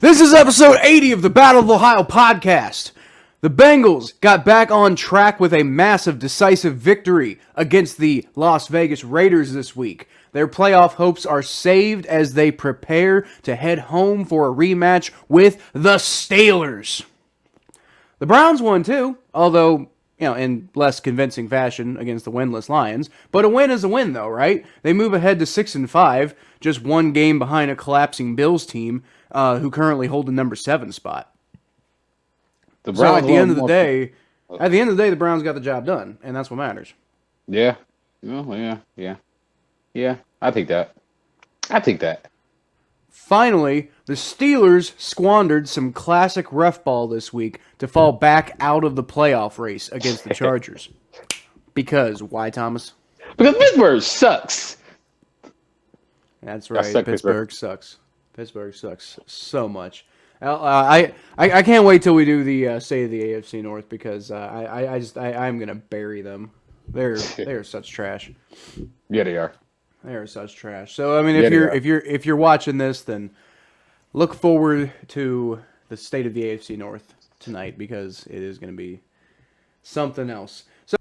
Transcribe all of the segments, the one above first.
This is episode 80 of the Battle of Ohio podcast. The Bengals got back on track with a massive, decisive victory against the Las Vegas Raiders this week. Their playoff hopes are saved as they prepare to head home for a rematch with the Steelers. The Browns won too, although, in less convincing fashion against the winless Lions. But a win is a win, though, right? They move ahead to 6-5, just one game behind a collapsing Bills team, who currently hold the number 7 spot. So at the end of the day, the Browns got the job done, and that's what matters. Yeah. Yeah. I take that. Finally, the Steelers squandered some classic ref ball this week to fall back out of the playoff race against the Chargers. Because why, Thomas? Because Pittsburgh sucks. That's right. Pittsburgh sucks. Pittsburgh sucks so much. I can't wait till we do the State of the AFC North because I'm gonna bury them. They're such trash. Yeah, they are. They are such trash. So I mean, if you're watching this, then look forward to the State of the AFC North tonight because it is going to be something else. So,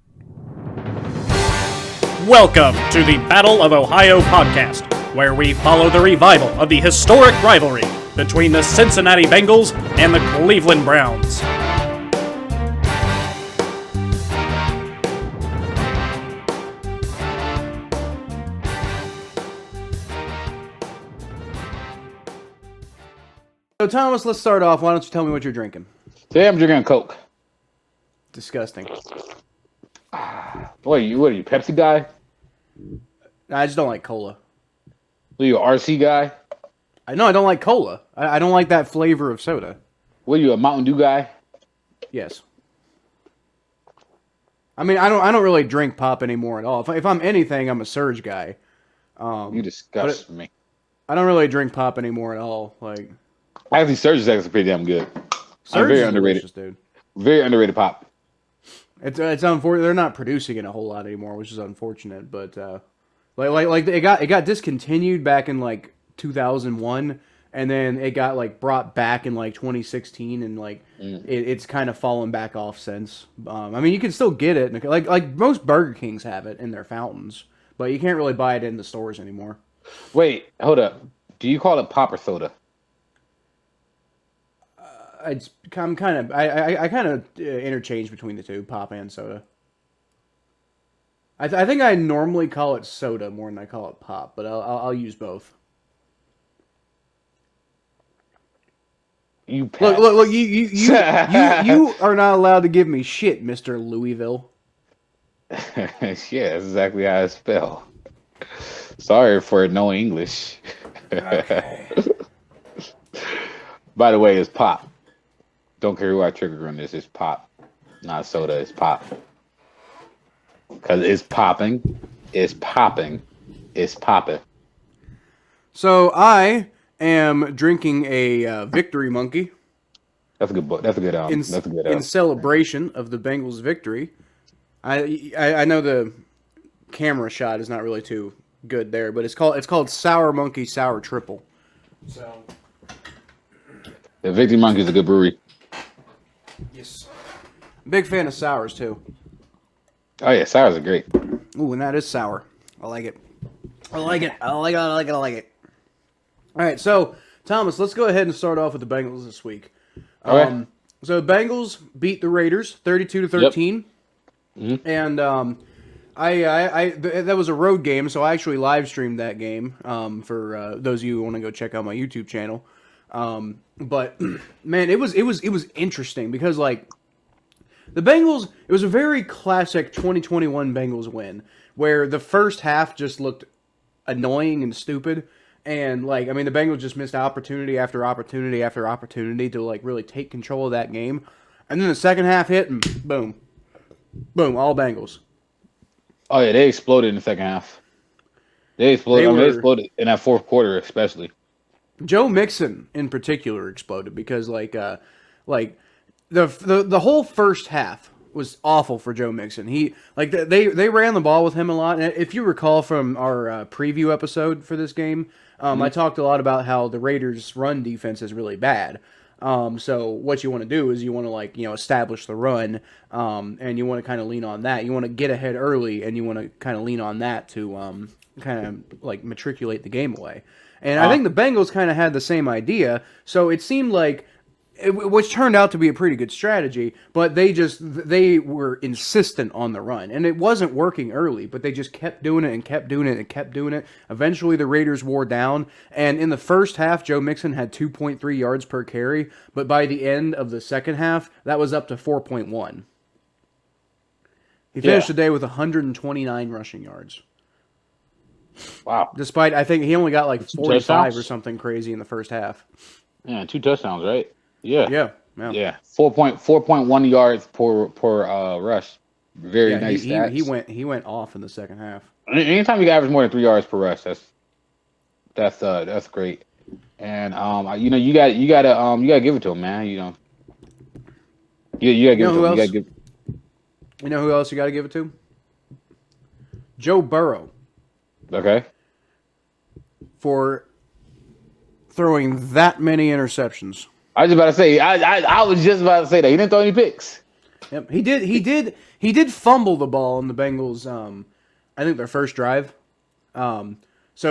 welcome to the Battle of Ohio podcast, where we follow the revival of the historic rivalry between the Cincinnati Bengals and the Cleveland Browns. So Thomas, let's start off. Why don't you tell me what you're drinking? Today I'm drinking Coke. Disgusting. What are you, Pepsi guy? I just don't like cola. What are you, RC guy? I don't like cola. I don't like that flavor of soda. What are you, a Mountain Dew guy? Yes. I mean, I don't really drink pop anymore at all. If I'm anything, I'm a Surge guy. You disgust me. I don't really drink pop anymore at all. Like, Actually, Surge is actually pretty damn good. Surge very is underrated, dude. Very underrated pop. It's unfortunate they're not producing it a whole lot anymore, which is unfortunate. But like it got discontinued back in like 2001, and then it got brought back in like 2016, and it's kind of fallen back off since. I mean, you can still get it, like most Burger Kings have it in their fountains, but you can't really buy it in the stores anymore. Wait, hold up. Do you call it pop or soda? I kind of interchange between the two, pop and soda. I think I normally call it soda more than I call it pop, but I'll use both. You look! You are not allowed to give me shit, Mr. Louisville. Yeah, that's exactly how it's spelled. Sorry for no English. Okay. By the way, it's pop. Don't care who I trigger on this. It's pop, not soda. It's pop. Because it's popping. It's popping. It's popping. So I am drinking a Victory Monkey. That's a good book. That's a good album. In celebration of the Bengals' victory. I know the camera shot is not really too good there, but it's called Sour Monkey Sour Triple. So the Victory Monkey is a good brewery. Yes. Big fan of sours too. Oh yeah, sours are great. Ooh, and that is sour. I like it. I like it. All right, so Thomas, let's go ahead and start off with the Bengals this week. Okay. So the Bengals beat the Raiders 32-13, Mm-hmm. and that was a road game, so I actually live streamed that game for those of you who want to go check out my YouTube channel. But man, it was interesting because the Bengals, it was a very classic 2021 Bengals win where the first half just looked annoying and stupid, and the Bengals just missed opportunity after opportunity after opportunity to really take control of that game, and then the second half hit and boom, all Bengals. Oh yeah, they exploded in the second half. They exploded. They exploded in that fourth quarter, especially. Joe Mixon in particular exploded because the whole first half was awful for Joe Mixon. They ran the ball with him a lot. And if you recall from our preview episode for this game, I talked a lot about how the Raiders' run defense is really bad. So what you want to do is you want to establish the run, and you want to kind of lean on that. You want to get ahead early, and you want to kind of lean on that to kind of like matriculate the game away. And I think the Bengals kind of had the same idea. So it seemed like, which turned out to be a pretty good strategy, but they were insistent on the run, and it wasn't working early, but they just kept doing it and kept doing it and kept doing it. Eventually, the Raiders wore down, and in the first half, Joe Mixon had 2.3 yards per carry, but by the end of the second half, that was up to 4.1. He finished the day with 129 rushing yards. Wow. Despite, I think he only got like 45 or something crazy in the first half. Yeah, 2 touchdowns, right? Yeah. Yeah. 4.1 yards per rush. Very nice stats. He went off in the second half. Anytime you average more than 3 yards per rush, that's great. And you gotta give it to him, man. You gotta give it to him. You know who else you gotta give it to? Joe Burrow. Okay. For throwing that many interceptions. I was just about to say that he didn't throw any picks. Yep, he did fumble the ball in the Bengals. I think their first drive. So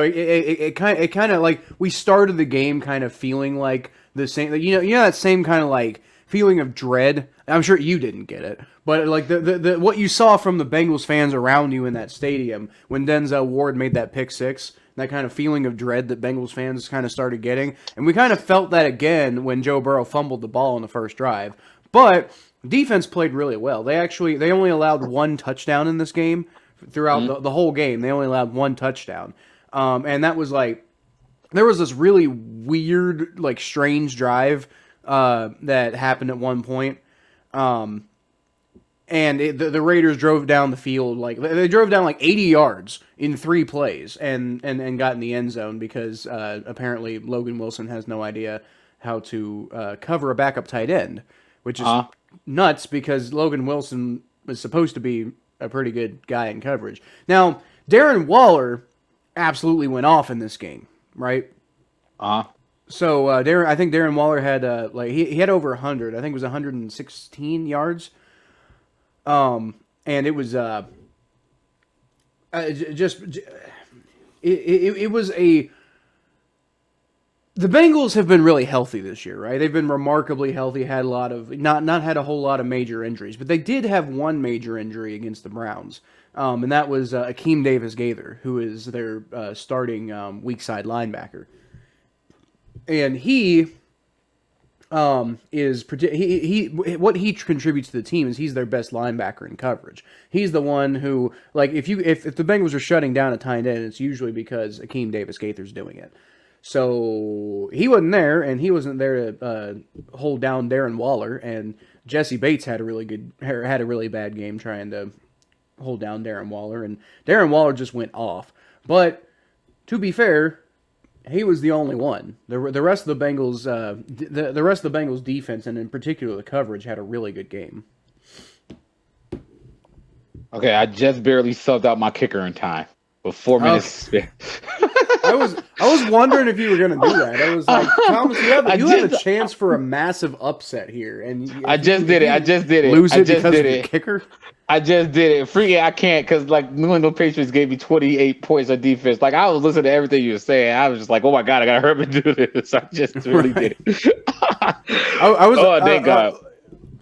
it kind of like we started the game kind of feeling like the same. You know that same kind of like feeling of dread. I'm sure you didn't get it, but like the what you saw from the Bengals fans around you in that stadium when Denzel Ward made that pick six. That kind of feeling of dread that Bengals fans kind of started getting. And we kind of felt that again when Joe Burrow fumbled the ball in the first drive. But defense played really well. They only allowed 1 touchdown in this game throughout the whole game. They only allowed 1 touchdown. And that was like, there was this really weird, like strange drive that happened at one point. And the Raiders drove down the field they drove down like 80 yards in 3 plays and got in the end zone because apparently Logan Wilson has no idea how to cover a backup tight end, which is nuts because Logan Wilson was supposed to be a pretty good guy in coverage. Now, Darren Waller absolutely went off in this game, right? So I think Darren Waller had he had over 100. I think it was 116 yards. And it was it was the Bengals have been really healthy this year, right? They've been remarkably healthy, had a lot of not had a whole lot of major injuries, but they did have one major injury against the Browns. And that was Akeem Davis-Gaither, who is their starting weak side linebacker. And he what he contributes to the team is he's their best linebacker in coverage. He's the one who, like, if the Bengals are shutting down a tight end, it's usually because Akeem Davis-Gaither's doing it. So he wasn't there, and he wasn't there to hold down Darren Waller. And Jesse Bates had a really bad game trying to hold down Darren Waller, and Darren Waller just went off. But to be fair, he was the only one. The rest of the Bengals, the rest of the Bengals defense, and in particular the coverage, had a really good game. Okay, I just barely subbed out my kicker in time with 4 minutes. I was wondering if you were going to do that. I was like, Thomas, you have a chance for a massive upset here, and I just did it. Lose it because of the kicker. I just did it. Freaking, I can't because like New England Patriots gave me 28 points of defense. Like I was listening to everything you were saying. I was just like, oh my god, I gotta hurry and do this. I just really did it. I was. Oh, thank God.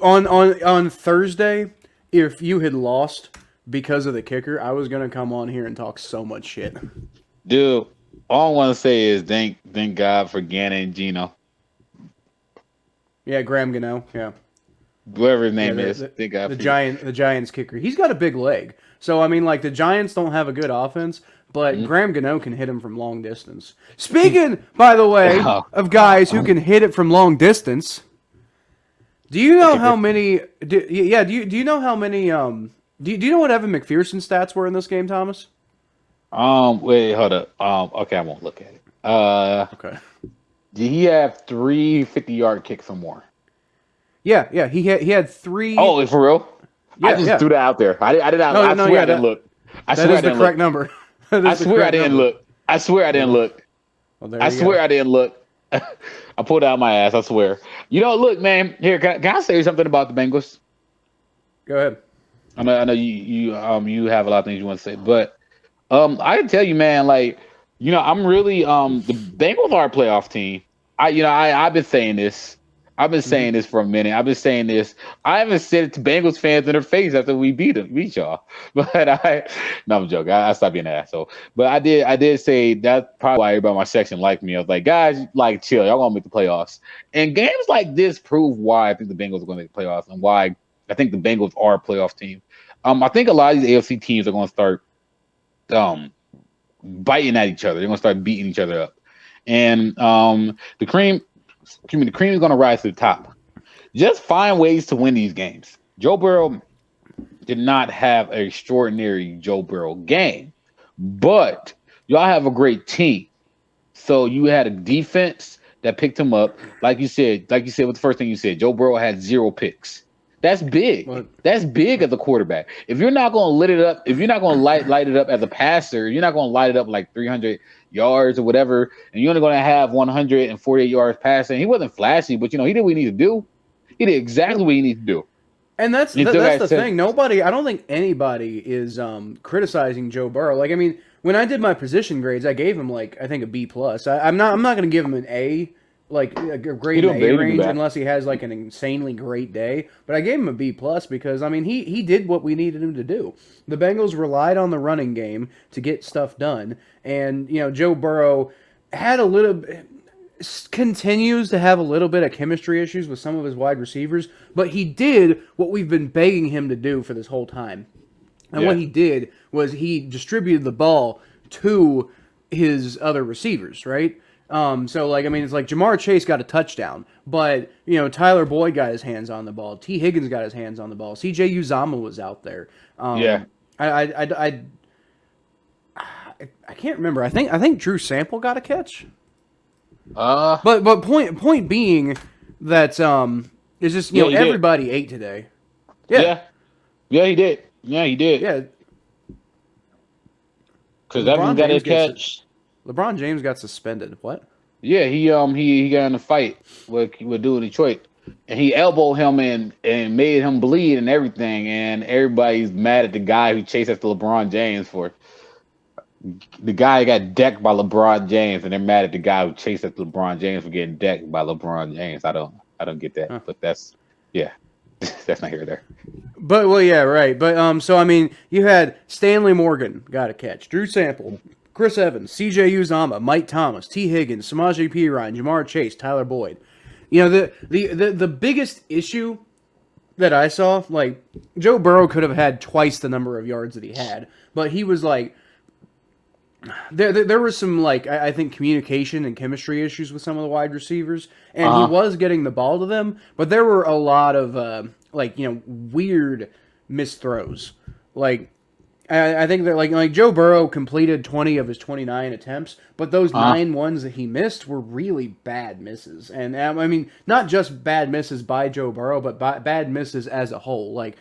On Thursday, if you had lost because of the kicker, I was gonna come on here and talk so much shit. Dude, all I want to say is thank God for Gannon and Gino. Yeah, Graham Gano. Yeah. Whoever his name is, the Giants kicker. He's got a big leg, so I mean, like the Giants don't have a good offense, but Graham Gano can hit him from long distance. Speaking, by the way, of guys who can hit it from long distance, do you know how many? Do you know how many? Do you know what Evan McPherson's stats were in this game, Thomas? Wait, hold up. Okay, I won't look at it. Okay. Did he have 3 50-yard kicks or more? Yeah, he had 3. Oh, for real? Yeah, I just threw that out there. I swear I didn't look. That is the correct number. I swear I didn't look. I swear I didn't look. Well, there I you swear go. I didn't look. I pulled out my ass. I swear. Look, man. Here, can I say something about the Bengals? Go ahead. I know you have a lot of things you want to say, but I can tell you, man. Like, I'm really the Bengals are a playoff team. I've been saying this. I've been Mhm. saying this for a minute. I've been saying this. I haven't said it to Bengals fans in their face after we beat y'all. But no, I'm joking. I stopped being an asshole. But I did say that's probably why everybody in my section liked me. I was like, guys, like, chill. Y'all gonna make the playoffs. And games like this prove why I think the Bengals are gonna make the playoffs and why I think the Bengals are a playoff team. I think a lot of these AFC teams are gonna start biting at each other. They're gonna start beating each other up. And the cream is gonna rise to the top. Just find ways to win these games. Joe Burrow did not have an extraordinary Joe Burrow game, but y'all have a great team. So you had a defense that picked him up. Like you said, what the first thing you said, Joe Burrow had 0 picks. That's big. Well, That's big as a quarterback. If you're not going to lit it up, if you're not going to light it up as a passer, you're not going to light it up like 300 yards or whatever, and you're only going to have 148 yards passing. He wasn't flashy, but he did what he needed to do. He did exactly what he needed to do. And that's He still that's got the thing. I don't think anybody is criticizing Joe Burrow. Like, I mean, when I did my position grades, I gave him like I think a B plus. I'm not going to give him an A, like a grade in doing the A better than range, that. unless he has like an insanely great day. But I gave him a B plus because I mean he did what we needed him to do. The Bengals relied on the running game to get stuff done, and Joe Burrow had a little. Continues to have a little bit of chemistry issues with some of his wide receivers, but he did what we've been begging him to do for this whole time. And what he did was he distributed the ball to his other receivers, right? So like I mean, it's like Jamar Chase got a touchdown, but Tyler Boyd got his hands on the ball. T. Higgins got his hands on the ball. C.J. Uzama was out there. Yeah. I can't remember. I think Drew Sample got a catch. But point being that it's just Yeah, he did. everybody ate today. Yeah, he did. Yeah, he did. Yeah. Because Evans got his catch. LeBron James got suspended. What? Yeah, he got in a fight with dude in Detroit, and he elbowed him and made him bleed and everything, and everybody's mad at the guy who chased after LeBron James for. The guy got decked by LeBron James, and they're mad at the guy who chased after LeBron James for getting decked by LeBron James. I don't get that, but that's that's not here or there. But well, yeah, right. But so I mean, you had Stanley Morgan got a catch, Drew Sample, Chris Evans, C.J. Uzama, Mike Thomas, T. Higgins, Samaje Perine, Jamar Chase, Tyler Boyd. The biggest issue that I saw, like Joe Burrow could have had twice the number of yards that he had, but he was like. There was some like I think communication and chemistry issues with some of the wide receivers, and he was getting the ball to them, but there were a lot of weird missed throws. Like I think that like Joe Burrow completed 20 of his 29 attempts, but those 9 ones that he missed were really bad misses. And I mean, not just bad misses by Joe Burrow, but bad misses as a whole. Like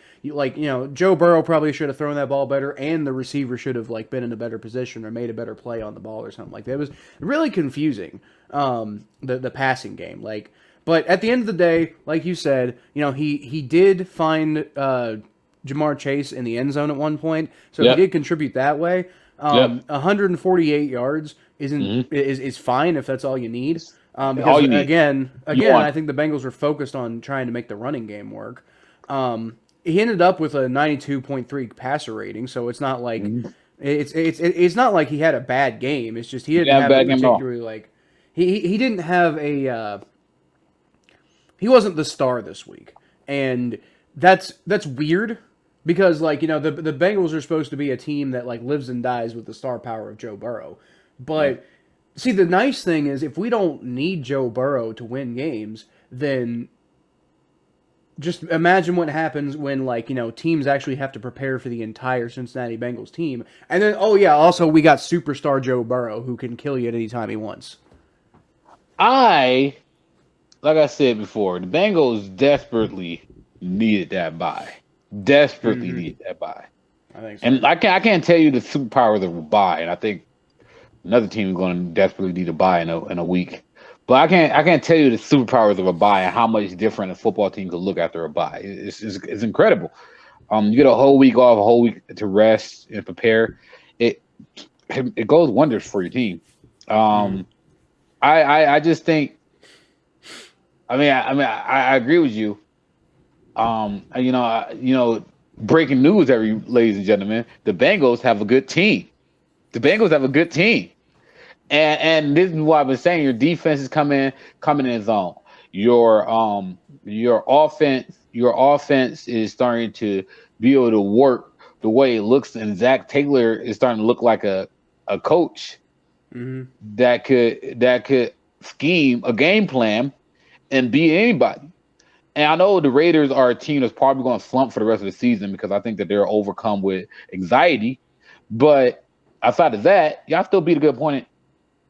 Joe Burrow probably should have thrown that ball better, and the receiver should have like been in a better position or made a better play on the ball or something like that. It was really confusing. The passing game, like, but at the end of the day, like you said, he did find Jamar Chase in the end zone at one point, so he did contribute that way. 148 yards is fine if that's all you need. Because All you need. again, I think the Bengals were focused on trying to make the running game work. He ended up with a 92.3 passer rating, so it's not like it's not like he had a bad game. It's just he didn't have a particularly like he didn't have a he wasn't the star this week, and that's weird. Because, like, the Bengals are supposed to be a team that, like, lives and dies with the star power of Joe Burrow. But, see, the nice thing is if we don't need Joe Burrow to win games, then just imagine what happens when, like, teams actually have to prepare for the entire Cincinnati Bengals team. And then, also we got superstar Joe Burrow who can kill you at any time he wants. Like I said before, the Bengals desperately needed that bye. Desperately need that bye. I think so. And I can't tell you the superpower of the bye, and I think Another team is going to desperately need a bye in a week. But I can't tell you the superpowers of a bye and how much different a football team could look after a bye. It's incredible. You get a whole week off, a whole week to rest and prepare. It goes wonders for your team. I just think. I agree with you. Breaking news, ladies and gentlemen, the Bengals have a good team. And this is what I've been saying. Your defense is coming in zone. Your offense is starting to be able to work the way it looks, and Zach Taylor is starting to look like a coach that could scheme a game plan and beat anybody. And I know the Raiders are a team that's probably going to slump for the rest of the season because I think that they're overcome with anxiety. But outside of that, y'all still beat a good opponent.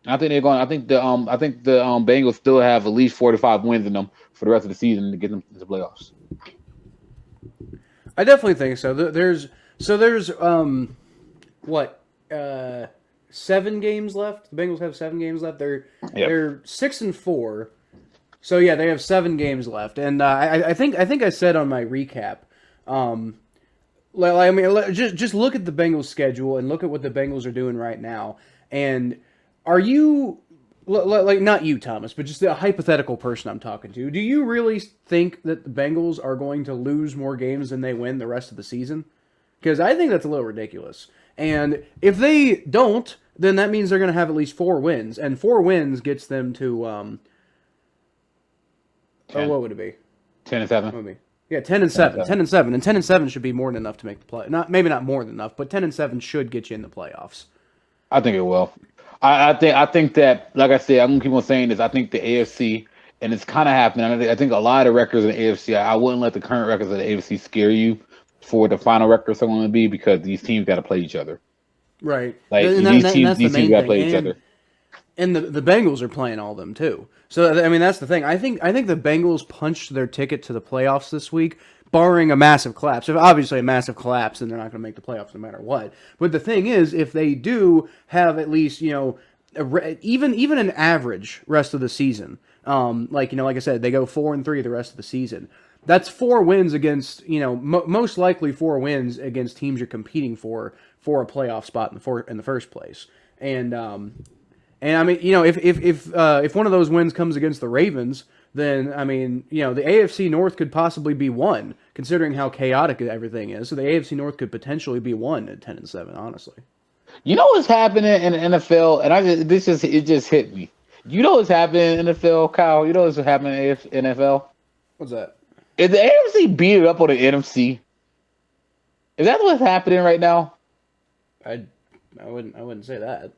I think they're going. I think the Bengals still have at least 4 to 5 wins in them for the rest of the season to get them to the playoffs. I definitely think so. There's 7 games left. The Bengals have 7 games left. They're 6-4. So yeah, they have 7 games left, and I think I said on my recap. Just look at the Bengals schedule and look at what the Bengals are doing right now. And are you not you, Thomas, but just a hypothetical person I'm talking to? Do you really think that the Bengals are going to lose more games than they win the rest of the season? Because I think that's a little ridiculous. And if they don't, then that means they're going to have at least 4 wins, and 4 wins gets them to 10. what would it be? 10-7. What would it be? Yeah, 10-7. 10-7. And 10-7 should be more than enough to make the play. Maybe not more than enough, but 10-7 should get you in the playoffs. I think it will. I think that, like I said, I'm gonna keep on saying this. I think the AFC, and it's kind of happening. I think a lot of records in the AFC. I wouldn't let the current records of the AFC scare you for what the final records are going to be, because these teams got to play each other. Right. These teams got to play each other. And the Bengals are playing all of them too. So I mean, that's the thing. I think the Bengals punched their ticket to the playoffs this week, barring a massive collapse. If obviously a massive collapse, then they're not going to make the playoffs no matter what. But the thing is, if they do have at least even an average rest of the season, like I said, they go 4-3 the rest of the season. That's 4 wins against most likely 4 wins against teams you're competing for a playoff spot in the first place. And I mean, if one of those wins comes against the Ravens, then I mean, the AFC North could possibly be won, considering how chaotic everything is. So the AFC North could potentially be won at 10-7, honestly. You know what's happening in the NFL, and it just hit me. You know what's happening in the NFL, Kyle? You know what's happening in the NFL? What's that? Is the AFC beating up on the NFC? Is that what's happening right now? I wouldn't say that.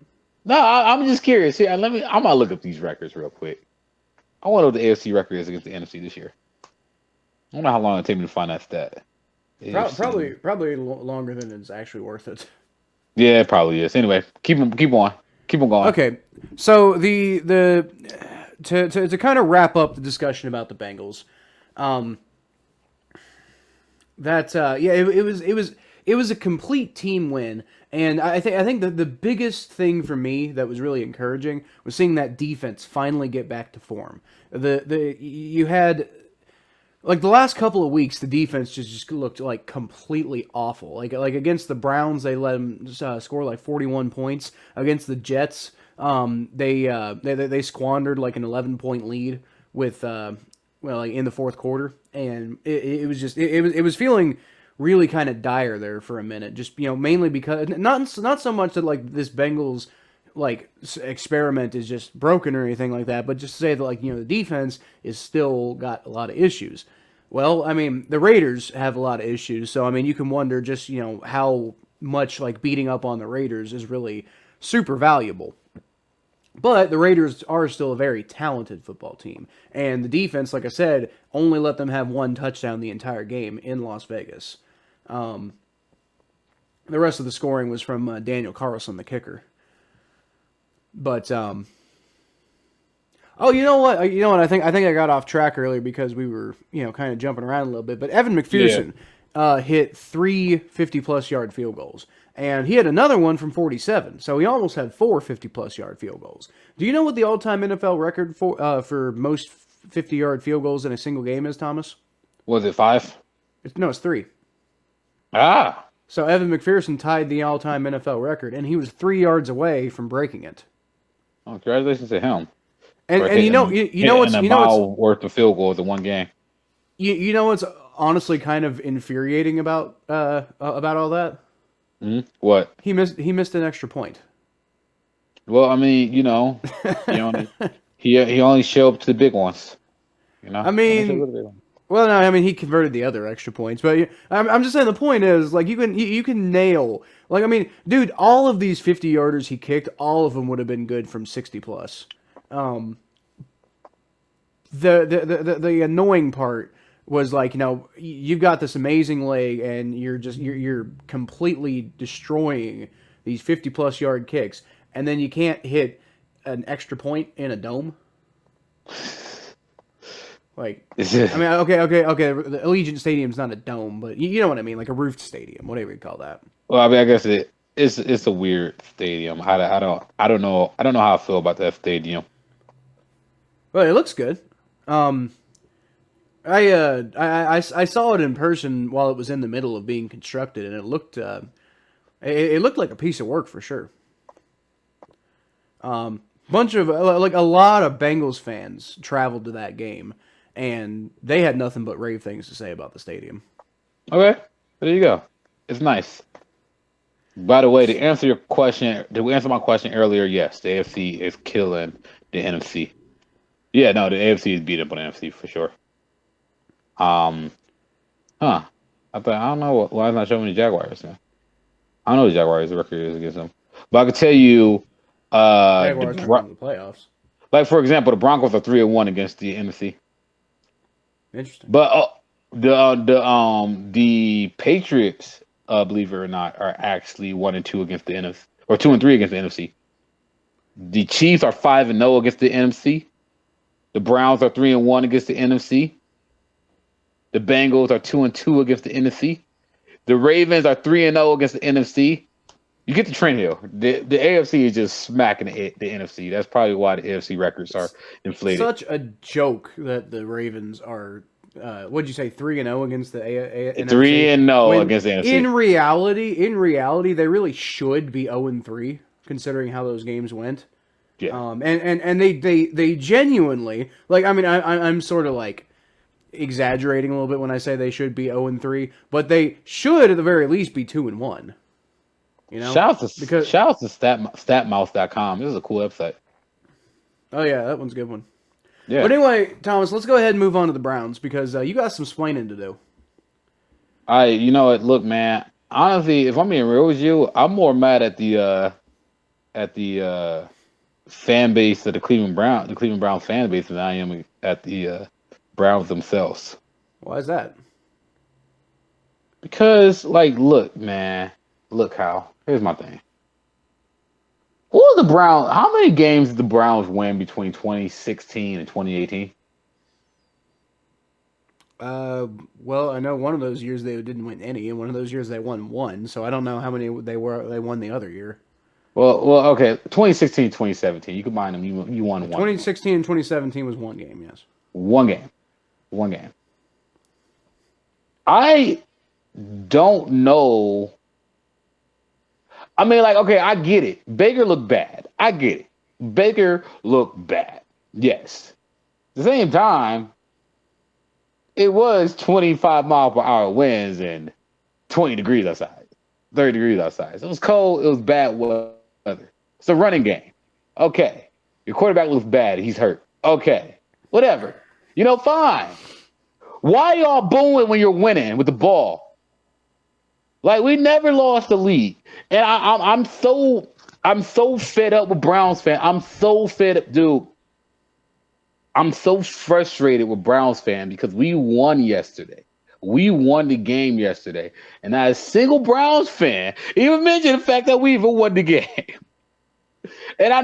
No, I'm just curious. Here, I'm gonna look up these records real quick. I want to know what the AFC record is against the NFC this year. I don't know how long it takes me to find that stat. Probably longer than it's actually worth it. Yeah, it probably is. Anyway, keep on going. Okay, so to kind of wrap up the discussion about the Bengals, it was a complete team win. And I think that the biggest thing for me that was really encouraging was seeing that defense finally get back to form. You had, like, the last couple of weeks, the defense just looked like completely awful. Like against the Browns, they let them score like 41 points. Against the Jets, they squandered like an 11-point lead with in the fourth quarter, and it was feeling really kind of dire there for a minute, just mainly because not so much that like this Bengals like experiment is just broken or anything like that, but just to say that the defense is still got a lot of issues. Well, I mean, the Raiders have a lot of issues, so I mean, you can wonder just how much like beating up on the Raiders is really super valuable. But the Raiders are still a very talented football team, and the defense, like I said, only let them have 1 touchdown the entire game in Las Vegas. The rest of the scoring was from Daniel Carlson, the kicker. But you know what? I think I got off track earlier because we were kind of jumping around a little bit. But Evan McPherson hit 3 50-plus yard field goals, And he had another one from 47, so he almost had 4 50-plus yard field goals. Do you know what the all-time NFL record for most 50-yard field goals in a single game is, Thomas? Was it 5? No, it's 3. Ah. So Evan McPherson tied the all-time NFL record, and he was 3 yards away from breaking it. Oh, congratulations to him. And you know what's worth of field goals in one game. You know what's honestly kind of infuriating about all that? Mm-hmm. What? He missed an extra point. Well, I mean, he only showed up to the big ones. I mean, well, no, I mean he converted the other extra points, but I'm just saying the point is like you can nail like I mean, dude, all of these 50-yarders he kicked, all of them would have been good from 60 plus. The annoying part was like, you've got this amazing leg and you're completely destroying these 50-plus yard kicks, and then you can't hit an extra point in a dome. Like, I mean, okay. The Allegiant Stadium's not a dome, but you know what I mean, like a roofed stadium, whatever you call that. Well, I mean, I guess it's a weird stadium. I don't know how I feel about that stadium. Well, it looks good. I saw it in person while it was in the middle of being constructed, and it looked like a piece of work for sure. Bunch of like a lot of Bengals fans traveled to that game, and they had nothing but rave things to say about the stadium. Okay, there you go. It's nice. By the way, to answer my question earlier, yes, the AFC is killing the NFC. Yeah, no, the AFC is beat up on the NFC for sure. I don't know why it's not showing the Jaguars, man. I don't know the Jaguars' record is against them, but I can tell you, Jaguars are in the playoffs. Like for example, the Broncos are 3-1 against the NFC. Interesting. But the Patriots, believe it or not, are actually 1-2 against the NFC, or 2-3 against the NFC. The Chiefs are 5-0 against the NFC. The Browns are 3-1 against the NFC. The Bengals are 2-2 against the NFC. The Ravens are 3-0 against the NFC. You get the trend here. The AFC is just smacking the NFC. That's probably why the AFC records are inflated. Such a joke that the Ravens are. What'd you say? 3-0 against the NFC? 3-0 against the NFC. In reality, they really should be 0-3, considering how those games went. Yeah. And they genuinely like. I mean, I'm sort of like exaggerating a little bit when I say they should be 0-3, but they should at the very least be 2-1. Shout out to statmouse.com. This is a cool website. Oh yeah, that one's a good one. Yeah. But anyway, Thomas, let's go ahead and move on to the Browns because you got some splaining to do. You know what? Look, man. Honestly, if I'm being real with you, I'm more mad at the fan base of the Cleveland Browns fan base than I am at the Browns themselves. Why is that? Because, look, man. Look, Kyle. Here's my thing. How many games did the Browns win between 2016 and 2018? Well, I know one of those years they didn't win any, and one of those years they won one. So I don't know how many they won the other year. Well, okay. 2016, 2017. You combine them. You won one. 2016 and 2017 was one game. Yes. One game. I don't know. I mean, okay, I get it. Baker looked bad. I get it. Baker looked bad. Yes. At the same time, it was 25 mile per hour winds and 20 degrees outside, 30 degrees outside. So it was cold. It was bad weather. It's a running game. Okay. Your quarterback looks bad. He's hurt. Okay. Whatever. Fine. Why y'all booing when you're winning with the ball? We never lost the lead. And I'm so fed up with Browns fans. I'm so fed up, dude. I'm so frustrated with Browns fans because we won yesterday. We won the game yesterday. And not a single Browns fan even mentioned the fact that we even won the game. And I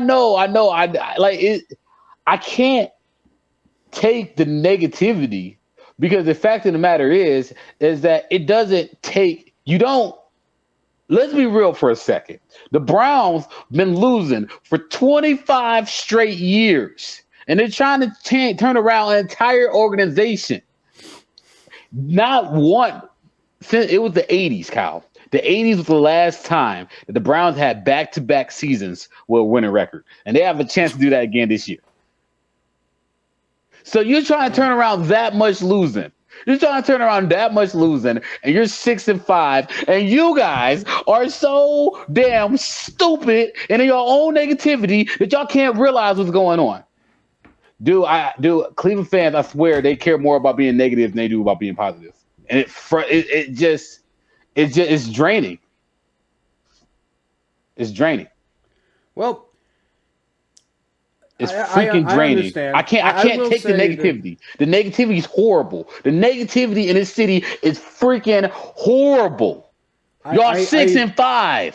can't take the negativity because the fact of the matter is that it doesn't take, you don't let's be real for a second. The Browns been losing for 25 straight years, and they're trying to turn around an entire organization. Not one since it was the 80s, Kyle. The 80s was the last time that the Browns had back-to-back seasons with a winning record, and they have a chance to do that again this year. So you're trying to turn around that much losing. You're trying to turn around that much losing, and you're 6-5, and you guys are so damn stupid and in your own negativity that y'all can't realize what's going on. Dude, Cleveland fans, I swear, they care more about being negative than they do about being positive, and it's draining. It's draining. Well, it's freaking draining. I can't take the negativity. The negativity is horrible. The negativity in this city is freaking horrible. Y'all 6-5.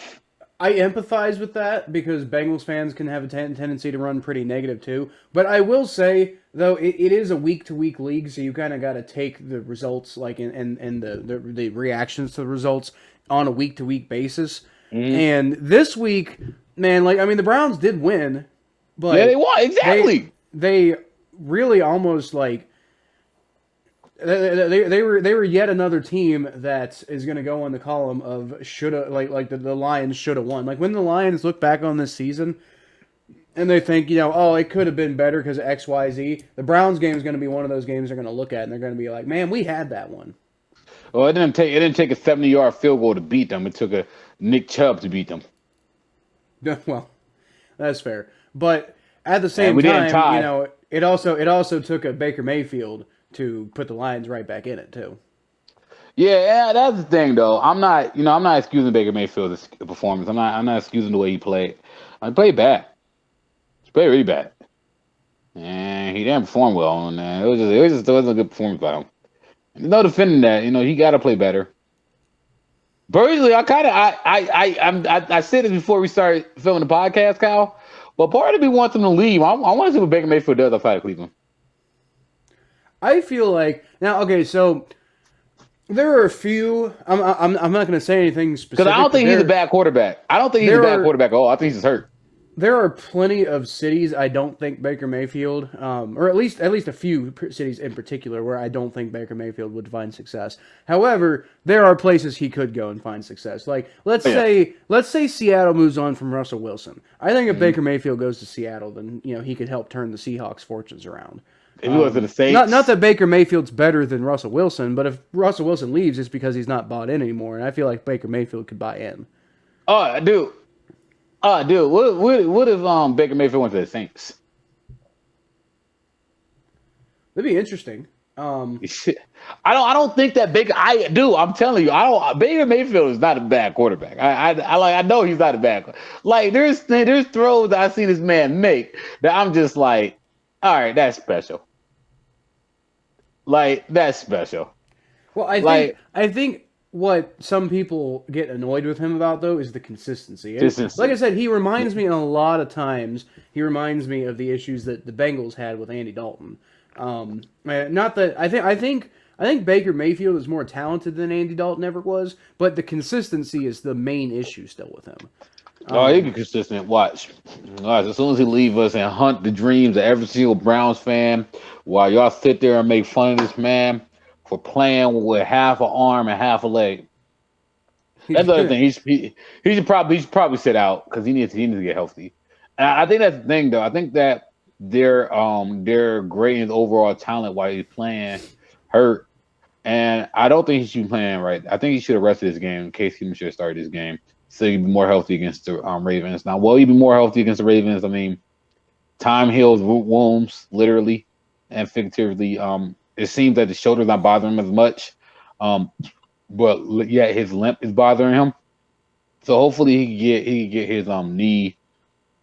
I empathize with that because Bengals fans can have a tendency to run pretty negative too. But I will say, though, it is a week-to-week league, so you kind of got to take the results, like and the reactions to the results on a week-to-week basis. Mm-hmm. And this week, man, the Browns did win, but yeah, they won exactly. They really almost They were yet another team that is going to go on the column of shoulda, the Lions shoulda won. Like when the Lions look back on this season and they think, it could have been better because of X, Y, Z. The Browns game is going to be one of those games they're going to look at and they're going to be like, man, we had that one. Well, it didn't take a 70-yard field goal to beat them. It took a Nick Chubb to beat them. Well, that's fair, but at the same time, it also took a Baker Mayfield to put the Lions right back in it too. Yeah, that's the thing though. I'm not excusing Baker Mayfield's performance. I'm not excusing the way he played. He played bad. He played really bad, and he didn't perform well on that. It wasn't a good performance by him. There's no defending that. He got to play better. Personally, I said this before we started filming the podcast, Kyle. But part of me wants him to leave. I want to see what Baker Mayfield does outside of Cleveland. I feel like now. Okay, so there are a few. I'm not going to say anything specific because I don't think he's a bad quarterback. I don't think he's a bad quarterback at all. I think he's just hurt. There are plenty of cities I don't think Baker Mayfield, or at least a few cities in particular, where I don't think Baker Mayfield would find success. However, there are places he could go and find success. Like let's say Seattle moves on from Russell Wilson. I think if Baker Mayfield goes to Seattle, then he could help turn the Seahawks' fortunes around. If he was to the Saints, not that Baker Mayfield's better than Russell Wilson, but if Russell Wilson leaves, it's because he's not bought in anymore, and I feel like Baker Mayfield could buy in. Oh, dude. What if Baker Mayfield went to the Saints? That'd be interesting. I don't think that Baker. I'm telling you, Baker Mayfield is not a bad quarterback. I know he's not a bad. Like there's throws that I've seen this man make that I'm just like, all right, that's special. Like that's special. Well, I think what some people get annoyed with him about, though, is the consistency. Like I said, he reminds me a lot of times. He reminds me of the issues that the Bengals had with Andy Dalton. Not that I think Baker Mayfield is more talented than Andy Dalton ever was, but the consistency is the main issue still with him. He be consistent. Watch. As soon as he leave us and hunt the dreams of every single Browns fan, while y'all sit there and make fun of this man for playing with half an arm and half a leg. That's the other thing. He should probably sit out because he needs to get healthy. And I think that's the thing, though. I think that they're grading his overall talent while he's playing hurt, and I don't think he should be playing right. I think he should have rested his game in case he should have started his game so he'd be more healthy against the Ravens. Now, will he be more healthy against the Ravens? I mean, time heals wounds, literally and figuratively. It seems that the shoulder's not bothering him as much, but yeah, his limp is bothering him. So hopefully he can get his knee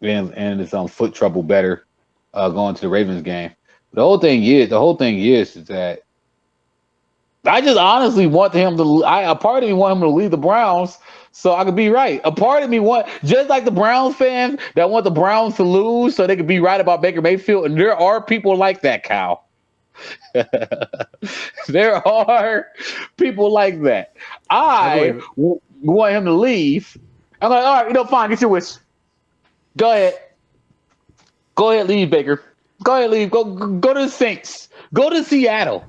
and his foot trouble better going to the Ravens game. The whole thing is that I just honestly want him to. A part of me want him to leave the Browns so I could be right. A part of me just like the Browns fans that want the Browns to lose so they could be right about Baker Mayfield, and there are people like that, Kyle. There are people like that. I believe it. want him to leave. I'm like, all right, fine, get your wish. Go ahead. Go ahead, leave, Baker. Go ahead, leave. Go to the Saints. Go to Seattle.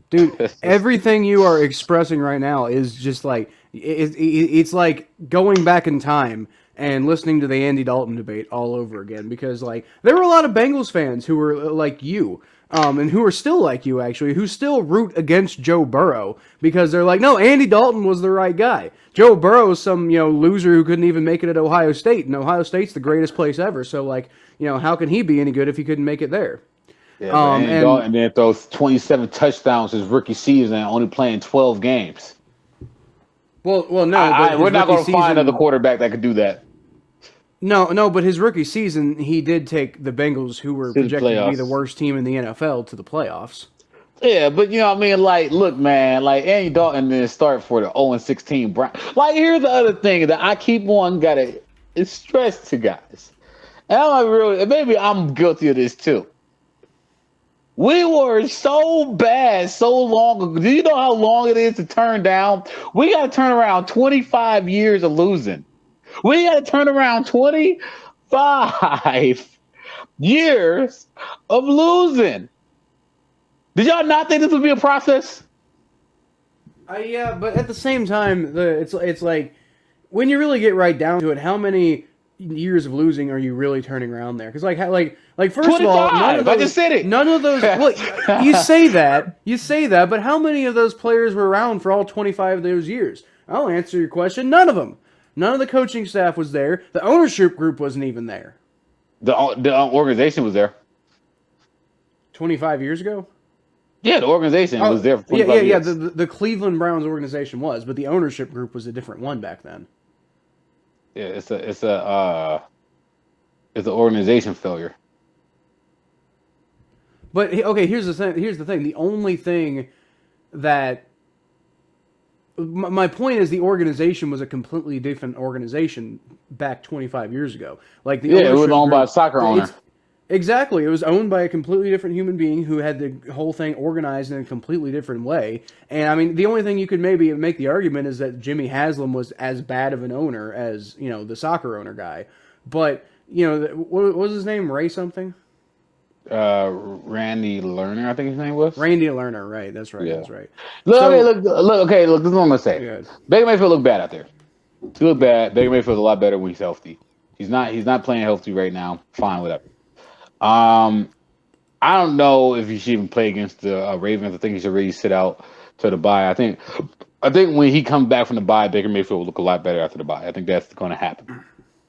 Dude, everything you are expressing right now is just like it's like going back in time and listening to the Andy Dalton debate all over again, because like there were a lot of Bengals fans who were like you, and who are still like you actually, who still root against Joe Burrow because they're like, no, Andy Dalton was the right guy. Joe Burrow's some loser who couldn't even make it at Ohio State, and Ohio State's the greatest place ever. So like how can he be any good if he couldn't make it there? Yeah, and then throws 27 touchdowns his rookie season, only playing 12 games. Well, no, we're not going to find another quarterback that could do that. No, but his rookie season, he did take the Bengals, who were projected to be the playoffs. worst team in the NFL, to the playoffs. Yeah, but you know what I mean? Like, look, man, like Andy Dalton didn't start for the 0-16 Brown. Like, here's the other thing that I keep on gotta stress to guys. And I'm like, really, maybe I'm guilty of this too. We were so bad so long ago. Do you know how long it is to turn down? We got to turn around 25 years of losing. We got to turn around 25 years of losing. Did y'all not think this would be a process? Yeah, but at the same time, it's like when you really get right down to it, how many years of losing are you really turning around there? Because like first 25, of all, none of those, I just said it. None of those. Well, you say that, but how many of those players were around for all 25 of those years? I'll answer your question. None of them. None of the coaching staff was there. The ownership group wasn't even there. The organization was there. 25 years ago? Yeah, the organization was there for 25 years. The Cleveland Browns organization was, but the ownership group was a different one back then. Yeah, it's an organization failure. But okay, here's the thing. The only thing that my point is, the organization was a completely different organization back 25 years ago. Like it was owned by a soccer owner. Exactly, it was owned by a completely different human being who had the whole thing organized in a completely different way. And I mean, the only thing you could maybe make the argument is that Jimmy Haslam was as bad of an owner as the soccer owner guy. But what was his name? Ray something. Randy Lerner, I think his name was. Randy Lerner, right? That's right. Yeah. That's right. Look, So- look. This is what I'm gonna say. Good. Baker Mayfield look bad out there. He look bad. Baker Mayfield's a lot better when he's healthy. He's not playing healthy right now. Fine, whatever. I don't know if he should even play against the Ravens. I think he should really sit out to the bye. I think when he comes back from the bye, Baker Mayfield will look a lot better after the bye. I think that's going to happen.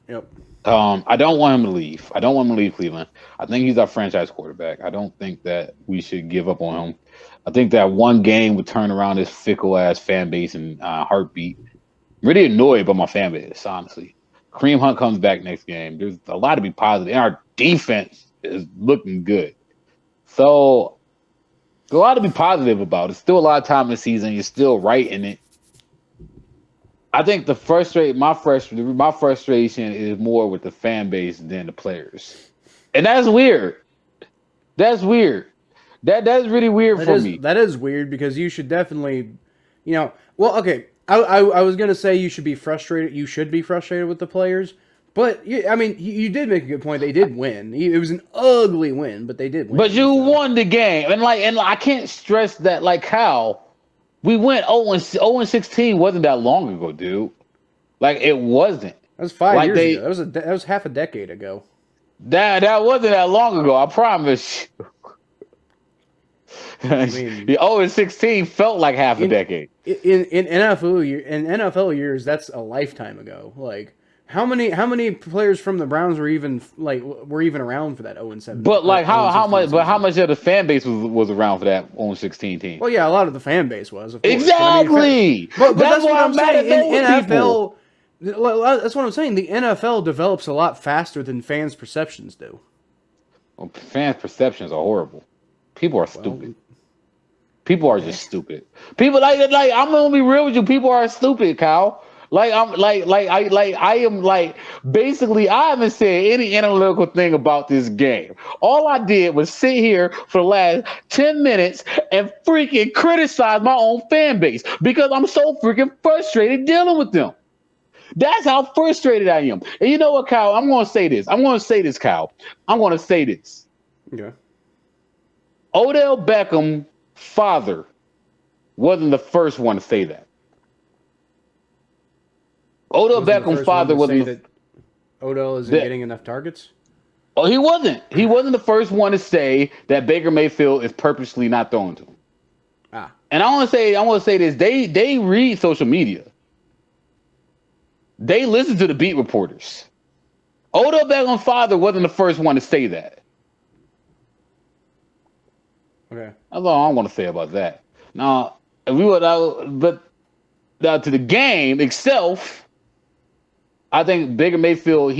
Yep. I don't want him to leave. I don't want him to leave Cleveland. I think he's our franchise quarterback. I don't think that we should give up on him. I think that one game would turn around this fickle-ass fan base and heartbeat. I'm really annoyed by my fan base, honestly. Kareem Hunt comes back next game. There's a lot to be positive. And our defense is looking good. So, there's a lot to be positive about. It's still a lot of time in the season. You're still right in it. I think my frustration is more with the fan base than the players. And that's weird. That's weird. That's really weird for me. That is weird, because you should definitely, well, okay. I was gonna say you should be frustrated. You should be frustrated with the players, but you did make a good point. They did win. It was an ugly win, but they did win. But you won the game, and I can't stress that. Like, how we went 0-16 wasn't that long ago, dude. Like, it wasn't. That was 5 years ago. That was half a decade ago. That wasn't that long ago. I promise you. I mean, The 0-16 felt like half a decade. In NFL years, that's a lifetime ago. Like, how many players from the Browns were even around for that 0-7? But like how much of the fan base was around for that 0-16 team? Well, yeah, a lot of the fan base was, of course. Exactly. But that's what why I'm saying. In NFL. That's what I'm saying. The NFL develops a lot faster than fans' perceptions do. Well, fans' perceptions are horrible. People are stupid. People are just stupid. People like I'm gonna be real with you. People are stupid, Kyle. I am like basically I haven't said any analytical thing about this game. All I did was sit here for the last 10 minutes and freaking criticize my own fan base because I'm so freaking frustrated dealing with them. That's how frustrated I am. And you know what, Kyle? I'm going to say this. Kyle. I'm going to say this. Okay. Odell Beckham father wasn't the first one to say that. Odell Beckham father wasn't that Odell isn't getting enough targets. Oh, he wasn't. He wasn't the first one to say that Baker Mayfield is purposely not throwing to him. And I want to say this. They read social media. They listen to the beat reporters. Odell Beckham's father wasn't the first one to say that. Okay. That's all I'm going to say about that. Now, to the game itself, I think Baker Mayfield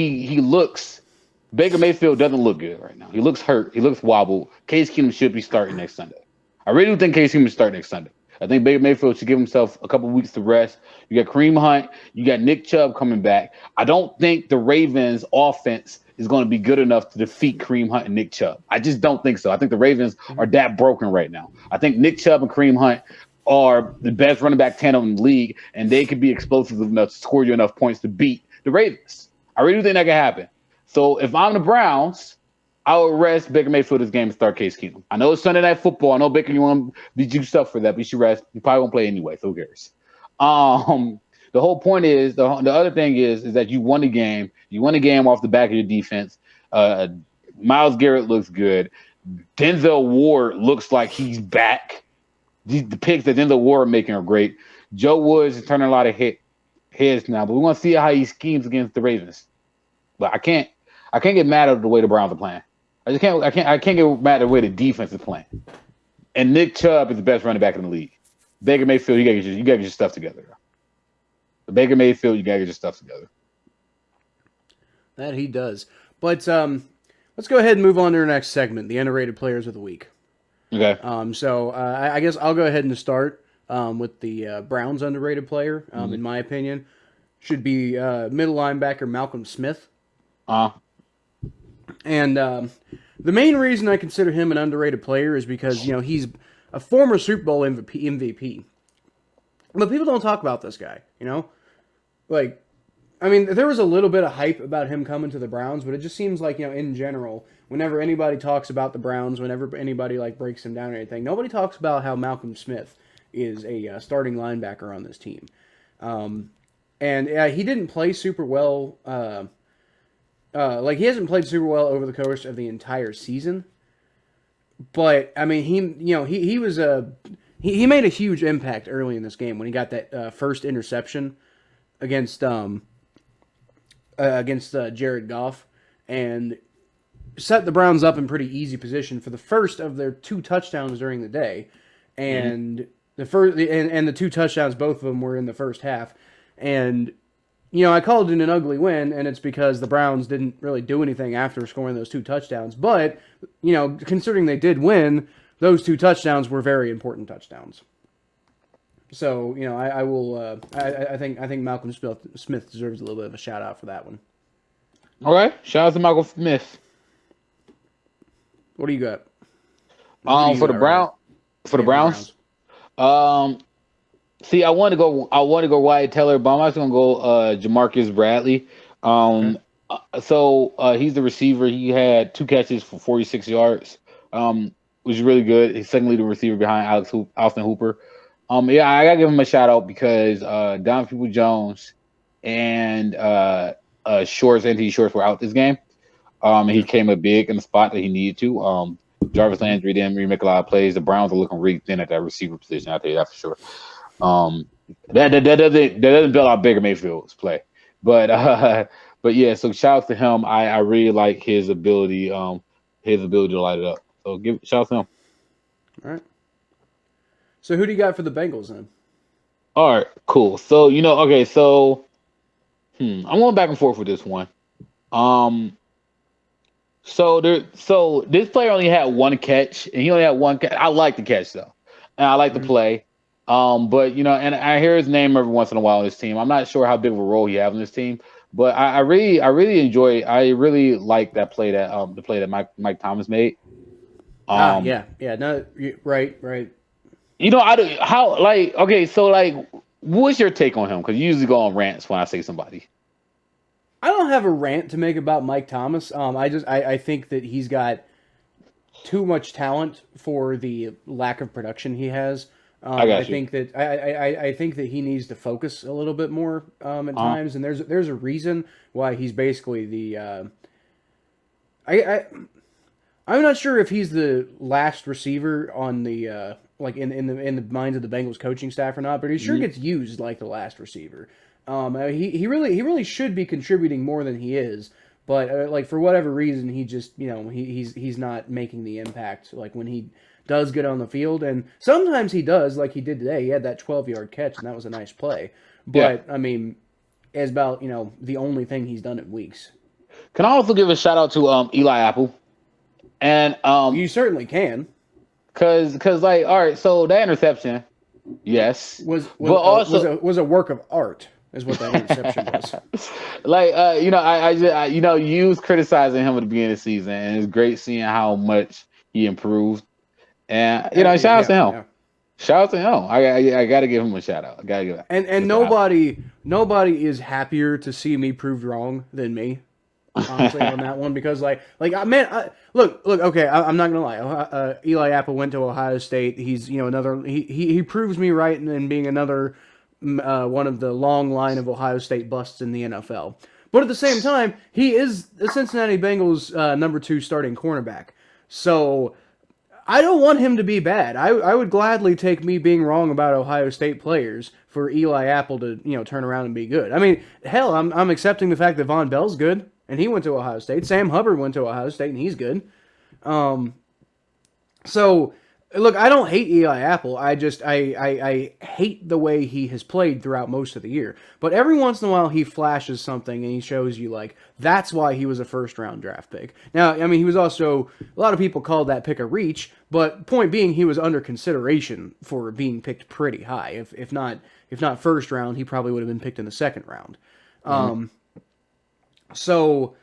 Baker Mayfield doesn't look good right now. He looks hurt. He looks wobbled. Case Keenum should be starting next Sunday. I really do think Case Keenum should start next Sunday. I think Baker Mayfield should give himself a couple of weeks to rest. You got Kareem Hunt. You got Nick Chubb coming back. I don't think the Ravens offense is going to be good enough to defeat Kareem Hunt and Nick Chubb. I just don't think so. I think the Ravens are that broken right now. I think Nick Chubb and Kareem Hunt are the best running back tandem in the league, and they could be explosive enough to score you enough points to beat the Ravens. I really think that can happen. So if I'm the Browns, I would rest Baker Mayfield this game and start Case Keenum. I know it's Sunday Night Football. I know Baker, you want to be juiced up for that, but you should rest. You probably won't play anyway, so who cares? The whole point is, the other thing is that you won the game. You won the game off the back of your defense. Myles Garrett looks good. Denzel Ward looks like he's back. The picks that Denzel Ward making are great. Joe Woods is turning a lot of heads now, but we want to see how he schemes against the Ravens. But I can't get mad at the way the Browns are playing. I can't get mad at the way the defense is playing. And Nick Chubb is the best running back in the league. Baker Mayfield, you gotta get your stuff together. Baker Mayfield, you gotta get your stuff together. That he does. But let's go ahead and move on to our next segment, the underrated players of the week. Okay. So I guess I'll go ahead and start with the Browns underrated player, in my opinion. Should be middle linebacker Malcolm Smith. And the main reason I consider him an underrated player is because, he's a former Super Bowl MVP. But people don't talk about this guy, there was a little bit of hype about him coming to the Browns, but it just seems like, in general, whenever anybody talks about the Browns, whenever anybody breaks them down or anything, nobody talks about how Malcolm Smith is a starting linebacker on this team. And he didn't play super well. He hasn't played super well over the course of the entire season. But he was he made a huge impact early in this game when he got that first interception against Jared Goff and set the Browns up in pretty easy position for the first of their 2 touchdowns during the day, and the first and the 2 touchdowns, both of them were in the first half, and I called it an ugly win, and it's because the Browns didn't really do anything after scoring those 2 touchdowns. But, considering they did win, those 2 touchdowns were very important touchdowns. So, I think Malcolm Smith deserves a little bit of a shout out for that one. All right, shout out to Malcolm Smith. What do you got? For the Browns. See, I want to go Wyatt Teller, but I'm also gonna go Jamarcus Bradley. So he's the receiver. He had 2 catches for 46 yards, which is really good. He's second leading receiver behind Austin Hooper. I gotta give him a shout out because Don Peoples-Jones and Anthony Shorts were out this game. He came up big in the spot that he needed to. Jarvis Landry didn't really make a lot of plays. The Browns are looking really thin at that receiver position. I'll tell you that for sure. That doesn't build out Baker Mayfield's play, but yeah. So shout out to him. I really like his ability to light it up. So shout out to him. All right. So who do you got for the Bengals then? All right, cool. So okay. So I'm going back and forth with this one. So this player only had 1 catch, and he only had 1 catch. I like the catch though, and I like the play. But and I hear his name every once in a while on this team. I'm not sure how big of a role he has on this team, but I really enjoy. I really like that play that the play that Mike Thomas made. Um, Yeah. No, right. I do how like okay, so like, what's your take on him? Because you usually go on rants when I say somebody. I don't have a rant to make about Mike Thomas. I think that he's got too much talent for the lack of production he has. I I got you. think that I think that he needs to focus a little bit more at Uh, times, and there's a reason why he's basically the. I I'm not sure if he's the last receiver on the like in the minds of the Bengals coaching staff or not, but he sure mhm. gets used like the last receiver. He really should be contributing more than he is, but like for whatever reason he just he's not making the impact like when he does get on the field, and sometimes he does like he did today. He had that 12-yard catch and that was a nice play, Yeah. but I mean, it's about the only thing he's done in weeks. Can I also give a shout out to Eli Apple and You certainly can. cause like all right, so that interception, yes, was but was also was a work of art, is what that interception was. like you was criticizing him at the beginning of the season, and it's great seeing how much he improved. And shout out to Yeah, him. yeah. Shout out to him. I gotta give him a shout out. I gotta give And Mr. Apple. nobody is happier to see me proved wrong than me, honestly, on that one, because look, okay, I'm not gonna lie. Eli Apple went to Ohio State. He's another he proves me right in being another one of the long line of Ohio State busts in the NFL. But at the same time, he is the Cincinnati Bengals number 2 starting cornerback. So I don't want him to be bad. I would gladly take me being wrong about Ohio State players for Eli Apple to turn around and be good. I mean, hell, I'm accepting the fact that Von Bell's good and he went to Ohio State. Sam Hubbard went to Ohio State and he's good. So look, I don't hate Eli Apple. I hate the way he has played throughout most of the year. But every once in a while he flashes something and he shows you like that's why he was a first round draft pick. Now, I mean, he was also a lot of people called that pick a reach, but point being he was under consideration for being picked pretty high. If not first round, he probably would have been picked in the second round. Mhm. So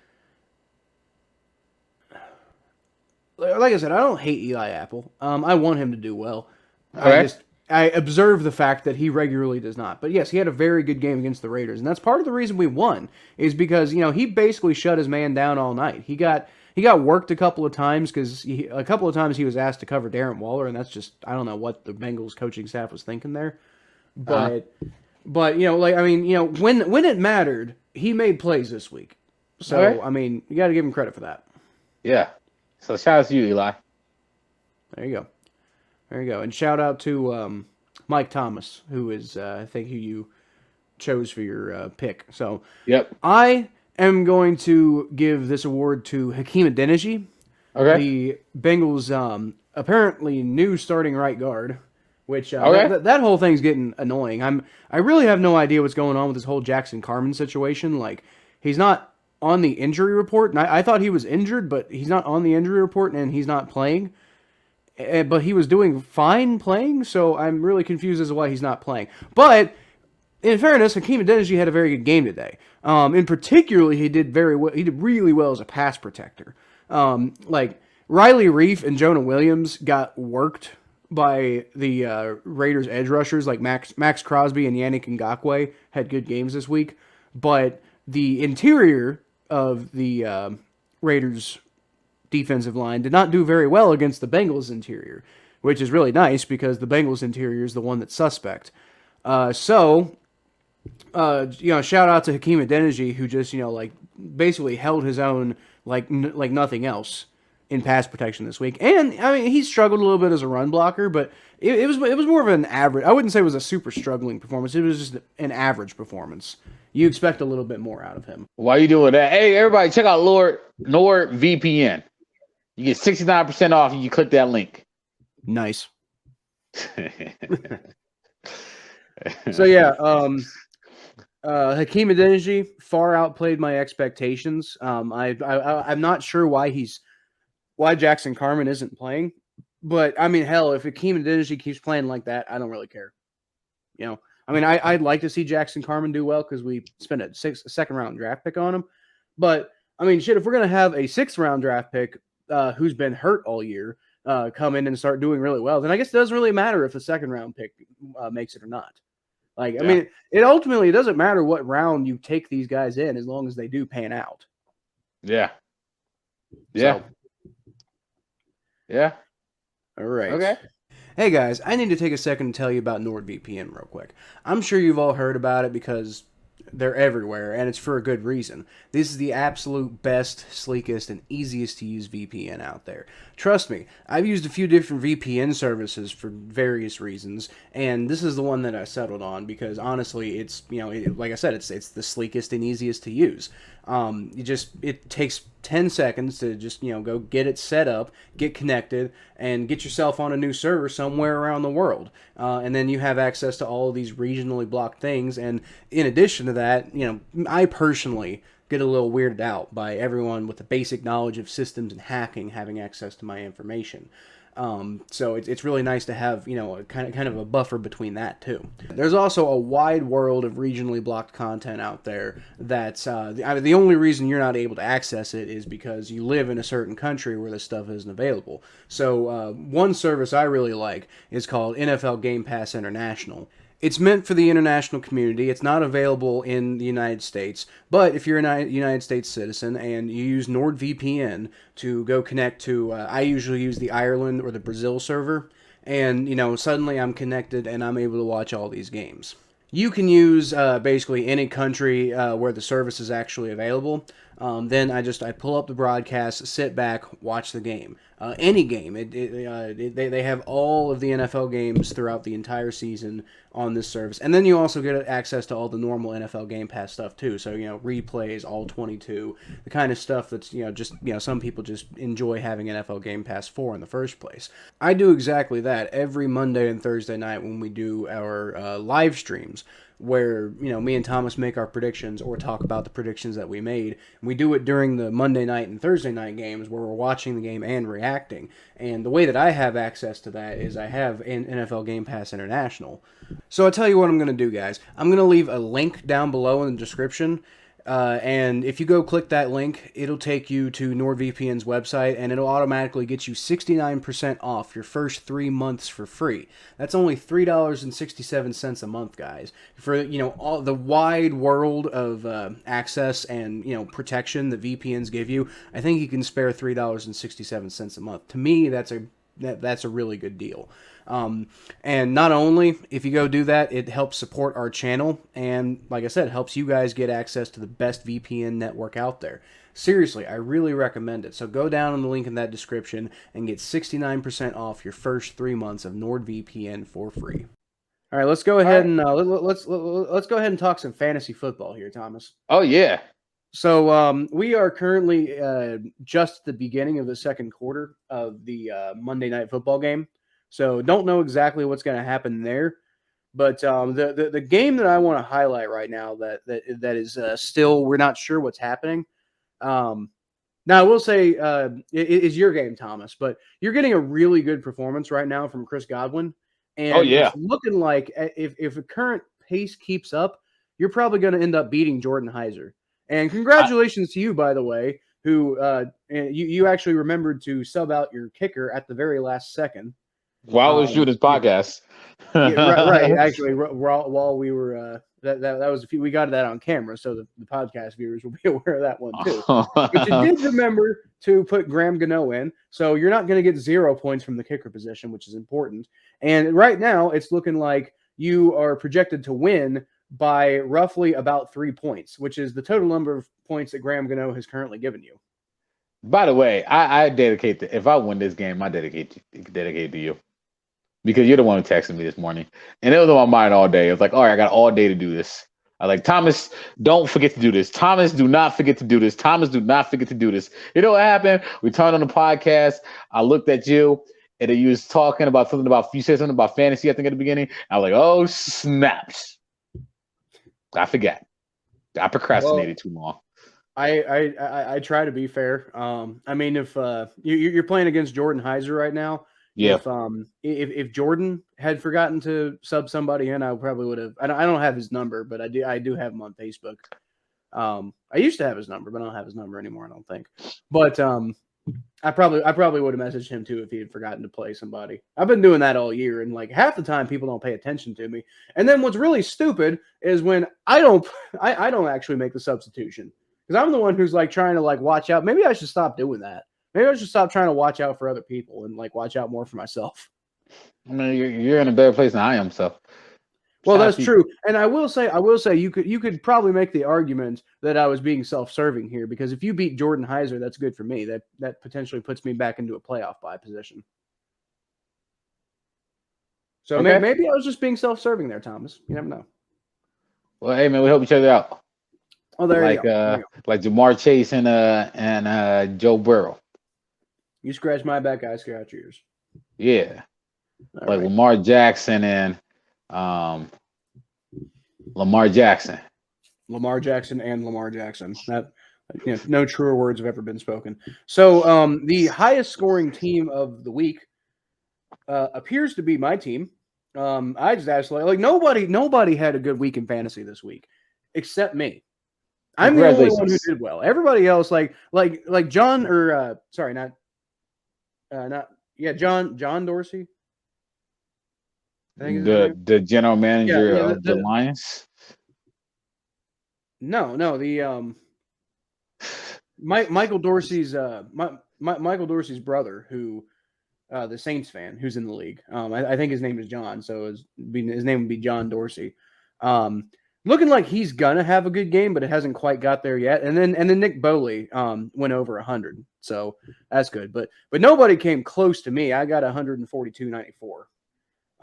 like I said, I don't hate Eli Apple. I want him to do well. Okay. I observe the fact that he regularly does not. But yes, he had a very good game against the Raiders, and that's part of the reason we won is because he basically shut his man down all night. He got worked a couple of times because a couple of times he was asked to cover Darren Waller, and that's just I don't know what the Bengals coaching staff was thinking there. Uh-huh. But like I mean when it mattered, he made plays this week. So Okay. I mean you got to give him credit for that. Yeah. So shout out to you, Eli. There you go. There you go. And shout out to Mike Thomas, who is, I think, who you chose for your pick. So Yep. I am going to give this award to Hakeem Adeniji, Okay. the Bengals' apparently new starting right guard. Which Okay. that whole thing's getting annoying. I really have no idea what's going on with this whole Jackson Carman situation. Like he's not on the injury report, and I thought he was injured, but he's not on the injury report, and he's not playing. But he was doing fine playing, so I'm really confused as to why he's not playing. But in fairness, Hakeem Adeniji had a very good game today. In particular, he did very well. He did really well as a pass protector. Like Riley Reef and Jonah Williams got worked by the Raiders edge rushers, like Max Crosby and Yannick Ngakoue had good games this week. But the interior of the Raiders defensive line did not do very well against the Bengals interior, which is really nice because the Bengals interior is the one that's suspect. Shout out to Hakeem Adeniji who just like basically held his own like nothing else in pass protection this week. And I mean he struggled a little bit as a run blocker, but it was more of an average. I wouldn't say it was a super struggling performance. It was just an average performance. You expect a little bit more out of him. Why you doing that? Hey, everybody, check out NordVPN. You get 69% off if you click that link. Nice. So yeah, Hakeem Adeniji far outplayed my expectations. I'm not sure why Jackson Carman isn't playing, but I mean, hell, if Hakeem Adeniji keeps playing like that, I don't really care. You know, I mean, I'd like to see Jackson Carman do well because we spent a second round draft pick on him. But I mean, shit, if we're gonna have a 6th round draft pick who's been hurt all year come in and start doing really well, then I guess it doesn't really matter if a 2nd round pick makes it or not. Like, I mean, it ultimately doesn't matter what round you take these guys in as long as they do pan out. Yeah. Yeah. So, yeah. All right. Okay. Hey guys, I need to take a second to tell you about NordVPN real quick. I'm sure you've all heard about it because they're everywhere, and it's for a good reason. This is the absolute best, sleekest, and easiest to use VPN out there. Trust me, I've used a few different VPN services for various reasons, and this is the one that I settled on because honestly, it's, you know, like I said, it's the sleekest and easiest to use. It takes 10 seconds to just, you know, go get it set up, get connected, and get yourself on a new server somewhere around the world. And then you have access to all of these regionally blocked things. And in addition to that, you know, I personally get a little weirded out by everyone with the basic knowledge of systems and hacking having access to my information. So it's really nice to have, you know, a kind of a buffer between that too. There's also a wide world of regionally blocked content out there that's the only reason you're not able to access it is because you live in a certain country where this stuff isn't available. So one service I really like is called NFL Game Pass International. It's meant for the international community. It's not available in the United States. But if you're a United States citizen and you use NordVPN to go connect to, I usually use the Ireland or the Brazil server. And, you know, suddenly I'm connected and I'm able to watch all these games. You can use basically any country where the service is actually available. Then I pull up the broadcast, sit back, watch the game. Any game. They have all of the NFL games throughout the entire season on this service. And then you also get access to all the normal NFL Game Pass stuff too. So, you know, replays, all 22, the kind of stuff that's, you know, just, you know, some people just enjoy having NFL Game Pass for in the first place. I do exactly that every Monday and Thursday night when we do our live streams, where, you know, me and Thomas make our predictions or talk about the predictions that we made. And we do it during the Monday night and Thursday night games where we're watching the game and reacting. And the way that I have access to that is I have NFL Game Pass International. So I'll tell you what I'm going to do, guys. I'm going to leave a link down below in the description. And if you go click that link, it'll take you to NordVPN's website, and it'll automatically get you 69% off your first 3 months for free. That's only $3.67 a month, guys. For, you know, all the wide world of access and, you know, protection that VPNs give you, I think you can spare $3.67 a month. To me, that's a really good deal. And not only, if you go do that, it helps support our channel, and like I said, it helps you guys get access to the best VPN network out there. Seriously, I really recommend it. So go down on the link in that description and get 69% off your first 3 months of NordVPN for free. All right, let's go ahead and let's go ahead and talk some fantasy football here, Thomas. Oh yeah. So we are currently just at the beginning of the second quarter of the Monday Night Football game. So don't know exactly what's going to happen there, but the game that I want to highlight right now that is still we're not sure what's happening. Now I will say it is your game, Thomas, but you're getting a really good performance right now from Chris Godwin, and it's looking like if the current pace keeps up, you're probably going to end up beating Jordan Heiser. And congratulations to you, by the way, who you actually remembered to sub out your kicker at the very last second. While we shoot this podcast. Yeah, right. Actually, while we were that was we got that on camera, so the podcast viewers will be aware of that one too. But you did remember to put Graham Gano in, so you're not going to get 0 points from the kicker position, which is important. And right now, it's looking like you are projected to win by roughly about 3 points, which is the total number of points that Graham Gano has currently given you. By the way, I dedicate if I win this game, I dedicate to you. Because you're the one who texted me this morning. And it was on my mind all day. It was like, all right, I got all day to do this. I was like, Thomas, don't forget to do this. Thomas, do not forget to do this. Thomas, do not forget to do this. You know what happened? We turned on the podcast. I looked at you, and you was talking about something about, you said something about fantasy, I think, at the beginning. I was like, oh, snaps. I forgot. I procrastinated too long. I try to be fair. I mean, if you're playing against Jordan Heiser right now, Yeah. If Jordan had forgotten to sub somebody in, I probably would have. I don't have his number, but I do have him on Facebook. I used to have his number, but I don't have his number anymore. I don't think. But I probably would have messaged him too if he had forgotten to play somebody. I've been doing that all year, and like half the time people don't pay attention to me. And then what's really stupid is when I don't actually make the substitution because I'm the one who's like trying to like watch out. Maybe I should stop doing that. Maybe I should stop trying to watch out for other people and like watch out more for myself. I mean, you're in a better place than I am, so. Well, that's true, and I will say you could probably make the argument that I was being self-serving here because if you beat Jordan Heiser, that's good for me. That potentially puts me back into a playoff bye position. So Okay. maybe I was just being self-serving there, Thomas. You never know. Well, hey man, we help each other out. Oh, there you go. Like Jamar Chase and Joe Burrow. You scratch my back, I scratch yours. Yeah. All like right. Lamar Jackson and Lamar Jackson. Lamar Jackson and Lamar Jackson. That no truer words have ever been spoken. So the highest scoring team of the week appears to be my team. I just actually like nobody had a good week in fantasy this week except me. I'm the only one who did well. Everybody else like John or sorry, not John Dorsey. I think The general manager of the Lions. No, the Michael Dorsey's Michael Dorsey's brother, who the Saints fan, who's in the league. I think his name is John, so his name would be John Dorsey. Looking like he's gonna have a good game, but it hasn't quite got there yet. And then Nick Boley went over 100, so that's good. But nobody came close to me. I got 142.94.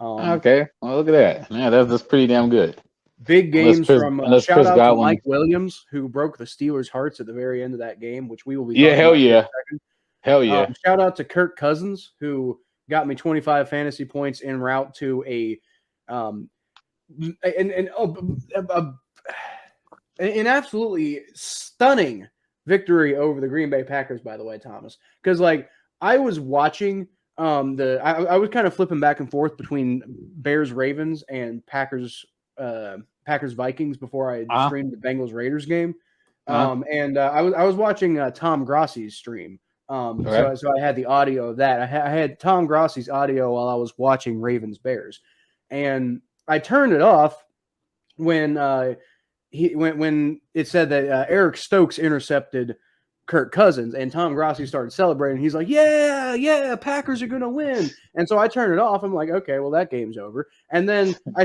Okay, well look at that. Yeah, that's pretty damn good. Big games from shout out to Mike Williams, who broke the Steelers' hearts at the very end of that game, which we will be. Yeah, hell yeah, hell yeah. Shout out to Kirk Cousins, who got me 25 fantasy points en route to an absolutely stunning victory over the Green Bay Packers. By the way, Thomas, because like I was watching. I was kind of flipping back and forth between Bears Ravens and Packers Vikings before I streamed the Bengals Raiders game. And I was watching Tom Grossi's stream. So I had the audio of that. I had Tom Grossi's audio while I was watching Ravens Bears, and I turned it off when when it said that Eric Stokes intercepted Kirk Cousins, and Tom Grossi started celebrating. He's like, yeah, Packers are going to win. And so I turned it off. I'm like, okay, well, that game's over. And then I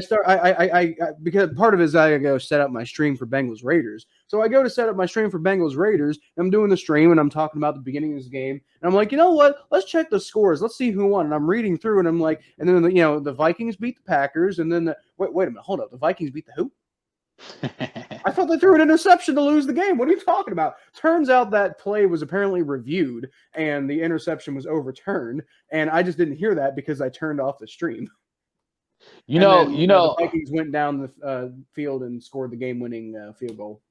because part of it is I go set up my stream for Bengals Raiders. So I go to set up my stream for Bengals Raiders. I'm doing the stream, and I'm talking about the beginning of this game. And I'm like, you know what? Let's check the scores. Let's see who won. And I'm reading through, and I'm like, and then, the Vikings beat the Packers. And then, wait a minute, hold up. The Vikings beat the who? I thought they threw an interception to lose the game. What are you talking about? Turns out that play was apparently reviewed and the interception was overturned. And I just didn't hear that because I turned off the stream. The Vikings went down the field and scored the game-winning field goal.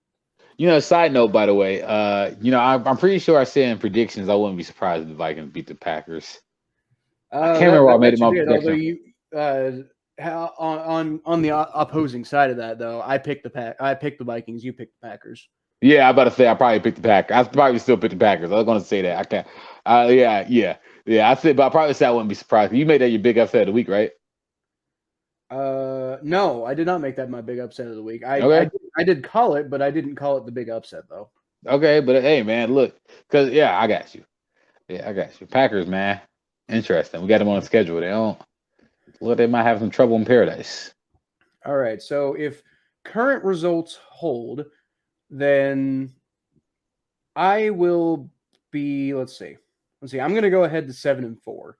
Side note, by the way, I'm pretty sure I said in predictions I wouldn't be surprised if the Vikings beat the Packers. I can't remember what I made in my prediction. On the opposing side of that, though, I picked the Vikings. You picked the Packers. Yeah, I'm about to say I probably picked the Packers. I probably still picked the Packers. I was going to say that. I can't. Yeah. I said, but I probably said I wouldn't be surprised. You made that your big upset of the week, right? No, I did not make that my big upset of the week. I did call it, but I didn't call it the big upset though. Okay, but hey, man, look, because I got you. Yeah, I got you. Packers, man, interesting. We got them on the schedule. They might have some trouble in paradise. All right. So if current results hold, then I will be. Let's see. I'm going to go ahead to 7-4,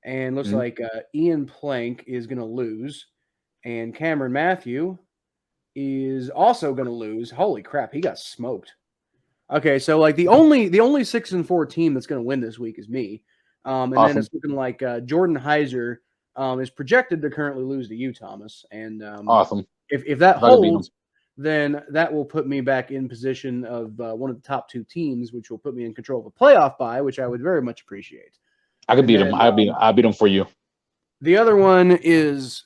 and looks like Ian Plank is going to lose, and Cameron Matthew is also going to lose. Holy crap! He got smoked. Okay, so like the only 6-4 team that's going to win this week is me, and then it's looking like Jordan Heiser. Is projected to currently lose to you, Thomas. And awesome. If that holds, then that will put me back in position of one of the top two teams, which will put me in control of a playoff bye, which I would very much appreciate. I could And beat him. then, I beat him for you. the other one is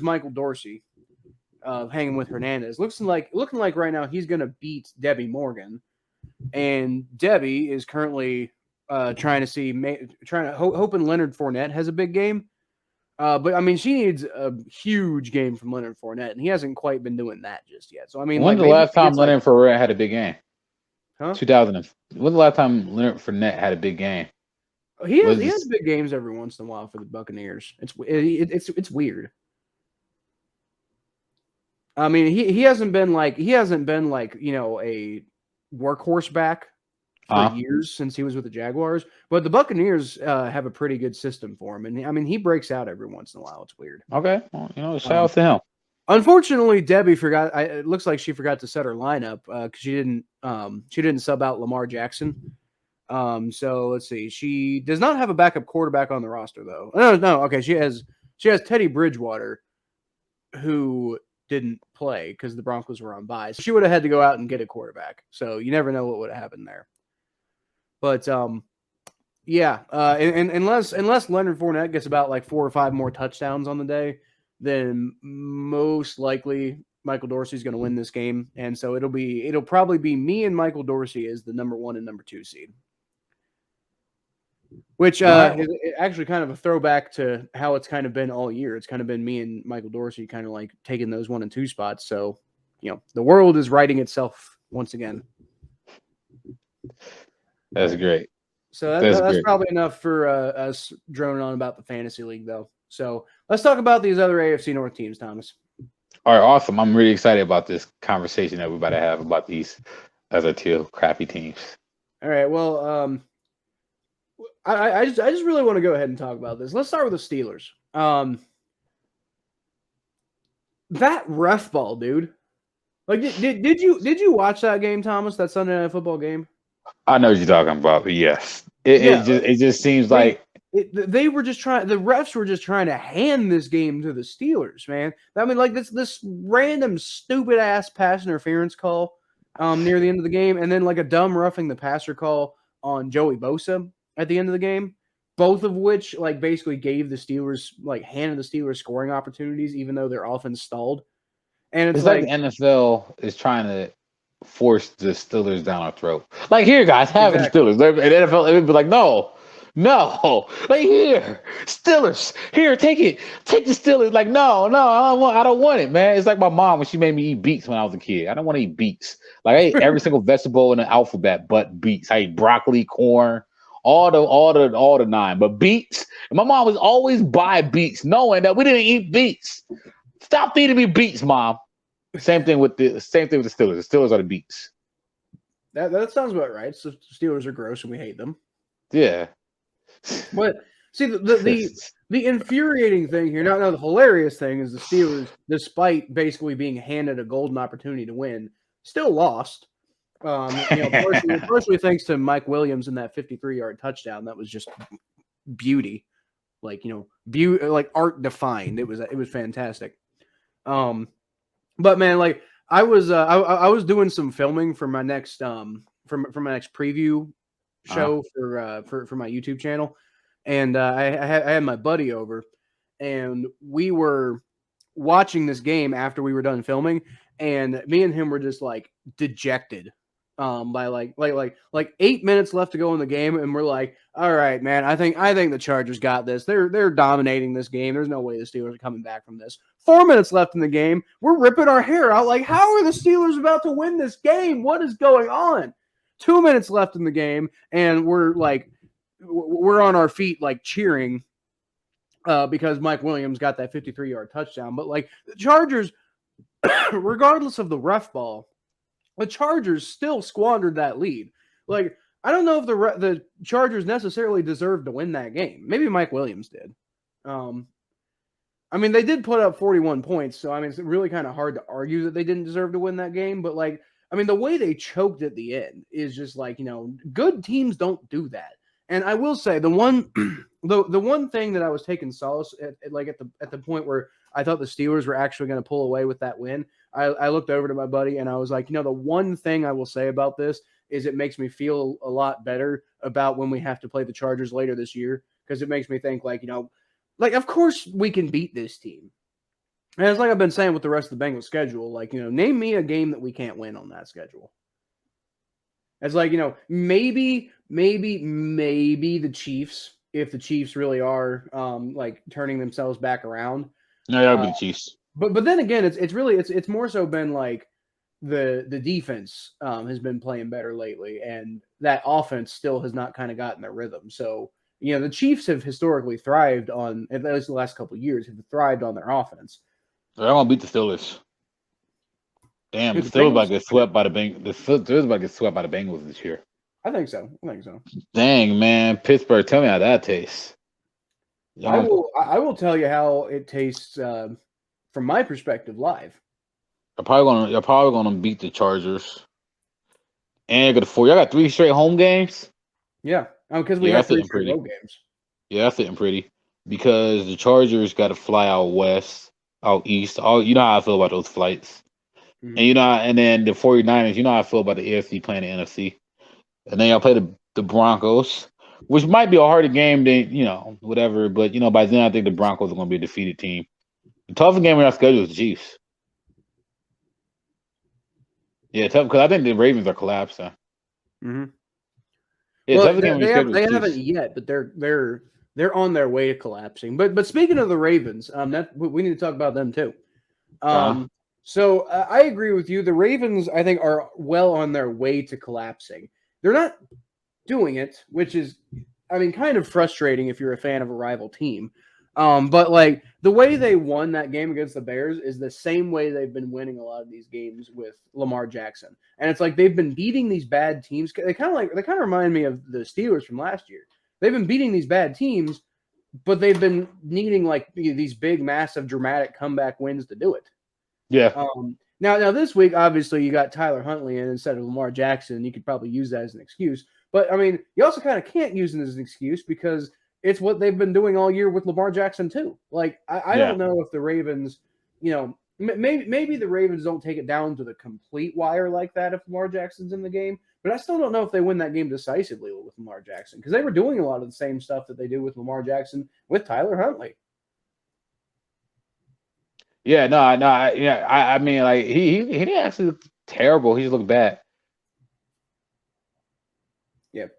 Michael Dorsey, hanging with Hernandez. Looking like right now he's gonna beat Debbie Morgan, and Debbie is currently hoping Leonard Fournette has a big game. But I mean, she needs a huge game from Leonard Fournette, and he hasn't quite been doing that just yet. So I mean, When's the last time Leonard Fournette had a big game? Huh? 2000. When's the last time Leonard Fournette had a big game? He has big games every once in a while for the Buccaneers. It's weird. I mean, he hasn't been like a workhorse back for years since he was with the Jaguars. But the Buccaneers have a pretty good system for him, and I mean, he breaks out every once in a while. It's weird. Okay, well, shout out to him. Unfortunately, Debbie forgot. It looks like she forgot to set her lineup because she didn't sub out Lamar Jackson. So let's see. She does not have a backup quarterback on the roster, though. No. Okay, she has Teddy Bridgewater, who didn't play because the Broncos were on bye. So she would have had to go out and get a quarterback. So you never know what would have happened there. But yeah. And unless Leonard Fournette gets about like 4 or 5 more touchdowns on the day, then most likely Michael Dorsey's going to win this game. And so it'll probably be me and Michael Dorsey as the number 1 and number 2 seed. Which is actually kind of a throwback to how it's kind of been all year. It's kind of been me and Michael Dorsey kind of like taking those 1 and 2 spots. So, the world is righting itself once again. That's great. So that's probably enough for us droning on about the fantasy league, though. So let's talk about these other AFC North teams, Thomas. All right, awesome. I'm really excited about this conversation that we're about to have about these other 2 crappy teams. All right, well, I just really want to go ahead and talk about this. Let's start with the Steelers. That ref ball, dude. Like, did you watch that game, Thomas? That Sunday Night Football game? I know what you're talking about, but yes, it just seems like they were just trying. The refs were just trying to hand this game to the Steelers, man. I mean, like this random stupid ass pass interference call near the end of the game, and then like a dumb roughing the passer call on Joey Bosa at the end of the game, both of which like basically gave the Steelers handed the Steelers scoring opportunities, even though their offense stalled. And it's like the NFL is trying to force the Steelers down our throat. Like, here, guys, have the Steelers. And NFL, it would be like, no. Like, here, Steelers. Here, take it. Take the Steelers. Like, no, I don't want it, man. It's like my mom when she made me eat beets when I was a kid. I don't want to eat beets. Like, I ate every single vegetable in the alphabet but beets. I ate broccoli, corn, all the 9. But beets, and my mom was always buy beets, knowing that we didn't eat beets. Stop feeding me beets, Mom. Same thing with the Steelers. The Steelers are the beets. That sounds about right. So Steelers are gross and we hate them. Yeah. But see the infuriating thing here. Now the hilarious thing is the Steelers, despite basically being handed a golden opportunity to win, still lost. Partially thanks to Mike Williams in that 53-yard touchdown. That was just beauty, like art defined. It was fantastic. But man, like I was doing some filming for my next for my next preview show for my YouTube channel, and I had my buddy over, and we were watching this game after we were done filming, and me and him were just like dejected by like 8 minutes left to go in the game, and we're like, all right, man, I think the Chargers got this. They're dominating this game. There's no way the Steelers are coming back from this. 4 minutes left in the game. We're ripping our hair out. Like, how are the Steelers about to win this game? What is going on? 2 minutes left in the game, and we're on our feet, like cheering because Mike Williams got that 53-yard touchdown. But like the Chargers, regardless of the ref ball, the Chargers still squandered that lead. Like, I don't know if the Chargers necessarily deserved to win that game. Maybe Mike Williams did. I mean, they did put up 41 points, so I mean, it's really kind of hard to argue that they didn't deserve to win that game. But like, I mean, the way they choked at the end is just like, good teams don't do that. And I will say the one thing that I was taking solace at the point where I thought the Steelers were actually going to pull away with that win, I looked over to my buddy and I was like, the one thing I will say about this is it makes me feel a lot better about when we have to play the Chargers later this year, because it makes me think like, of course we can beat this team. And it's like I've been saying with the rest of the Bengals schedule, like, name me a game that we can't win on that schedule. It's like, maybe the Chiefs, if the Chiefs really are like turning themselves back around. No, that'll be the Chiefs. But then again, it's more so been like the defense has been playing better lately, and that offense still has not kind of gotten their rhythm. So, the Chiefs have historically thrived on, at least the last couple of years, have thrived on their offense. They're gonna beat the Steelers. Damn, the Steelers about to get swept by the Bengals. The Steelers about to get swept by the Bengals this year. I think so. Dang, man, Pittsburgh, tell me how that tastes. I will tell you how it tastes from my perspective live. You're probably gonna beat the Chargers. And y'all got 3 straight home games. Yeah, because we have 3 straight road games. Yeah, that's sitting pretty. Because the Chargers got to fly out east. You know how I feel about those flights. Mm-hmm. And then the 49ers, you know how I feel about the AFC playing the NFC. And then y'all play the Broncos, which might be a harder game than, whatever. But, by then I think the Broncos are going to be a defeated team. The toughest game on our schedule is the Chiefs. Yeah, tough, because I think the Ravens are collapsing. Mm-hmm. Yeah, well, they haven't yet, but they're on their way to collapsing. But speaking of the Ravens, we need to talk about them too. So I agree with you. The Ravens, I think, are well on their way to collapsing. They're not doing it, which is, kind of frustrating if you're a fan of a rival team. But like the way they won that game against the Bears is the same way they've been winning a lot of these games with Lamar Jackson. And it's like they've been beating these bad teams. They kind of remind me of the Steelers from last year. They've been beating these bad teams, but they've been needing like these big, massive, dramatic comeback wins to do it. Yeah. Now this week, obviously, you got Tyler Huntley in instead of Lamar Jackson. You could probably use that as an excuse. But, you also kind of can't use it as an excuse because it's what they've been doing all year with Lamar Jackson, too. Like, I don't know if the Ravens, maybe the Ravens don't take it down to the complete wire like that if Lamar Jackson's in the game. But I still don't know if they win that game decisively with Lamar Jackson because they were doing a lot of the same stuff that they do with Lamar Jackson with Tyler Huntley. Yeah, no, I mean, like he didn't actually look terrible. He just looked bad. Yep.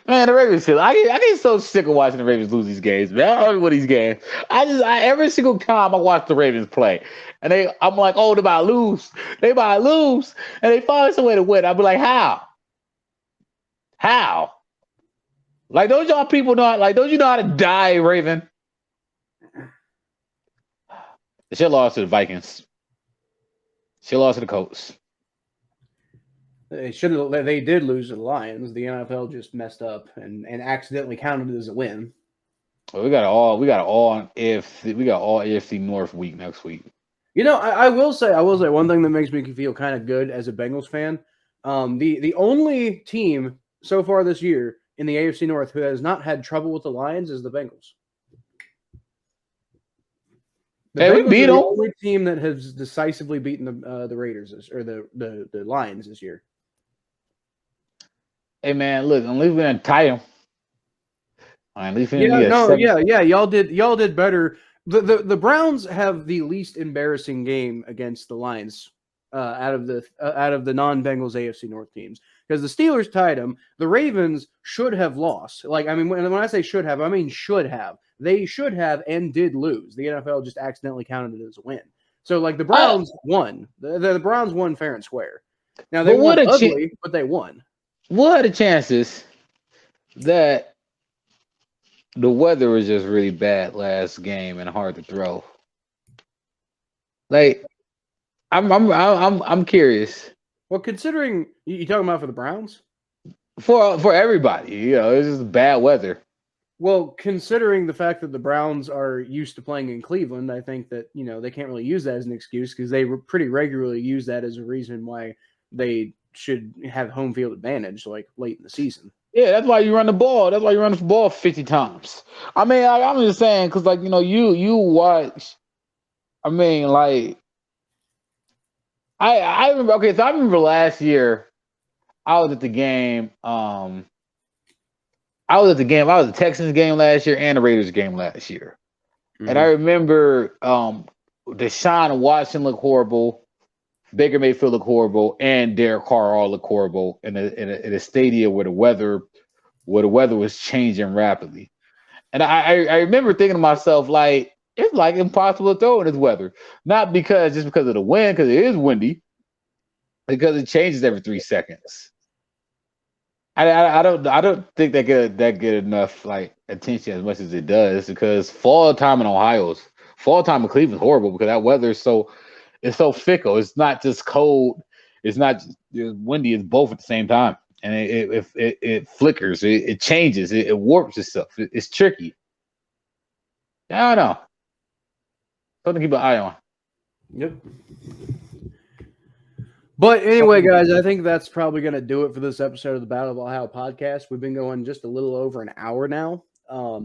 Man, the Ravens. I get so sick of watching the Ravens lose these games, man. I don't know what these games. Every single time I watch the Ravens play, and I'm like, oh, they about to lose. They about to lose, and they find some way to win. I'll be like, how? How? Like, don't y'all people know? Like, don't you know how to die, Raven? They should have lost to the Vikings. Should have lost to the Colts. They did lose to the Lions. The NFL just messed up and accidentally counted it as a win. Well, we got all AFC North week next week. I will say one thing that makes me feel kind of good as a Bengals fan. The only team so far this year in the AFC North who has not had trouble with the Lions is the Bengals. We beat them. The only team that has decisively beaten the Raiders the Lions this year. Hey man, look, at least we didn't tie them. At least we y'all did better. The Browns have the least embarrassing game against the Lions out of the non-Bengals AFC North teams because the Steelers tied them. The Ravens should have lost. When I say should have, I mean should have. They should have and did lose. The NFL just accidentally counted it as a win. So, the Browns won. The Browns won fair and square. Now, they won ugly, but they won. What are the chances that the weather was just really bad last game and hard to throw? Like, I'm curious. Well, considering you talking about for the Browns? For everybody, it's just bad weather. Well, considering the fact that the Browns are used to playing in Cleveland, I think that, they can't really use that as an excuse because they pretty regularly use that as a reason why they should have home field advantage, late in the season. Yeah, that's why you run the ball. That's why you run the ball 50 times. I mean, I'm just saying because, you watch. I mean, I remember. Okay, so I remember last year I was at the game. I was at the Texans game last year and the Raiders game last year. And I remember Deshaun Watson looked horrible, Baker Mayfield looked horrible, and Derek Carr all looked horrible in a stadium where the weather was changing rapidly. And I remember thinking to myself, like, it's like impossible to throw in this weather. Not because of the wind, because it is windy, because it changes every 3 seconds. I don't think that get enough like attention as much as it does, because fall time in Cleveland's horrible because that weather is so fickle. It's not just cold, it's not just windy. It's both at the same time, and it flickers, it changes, it warps itself. It's tricky. I don't know. Something to keep an eye on. Yep. But anyway, guys, I think that's probably going to do it for this episode of the Battle of Ohio podcast. We've been going just a little over an hour now.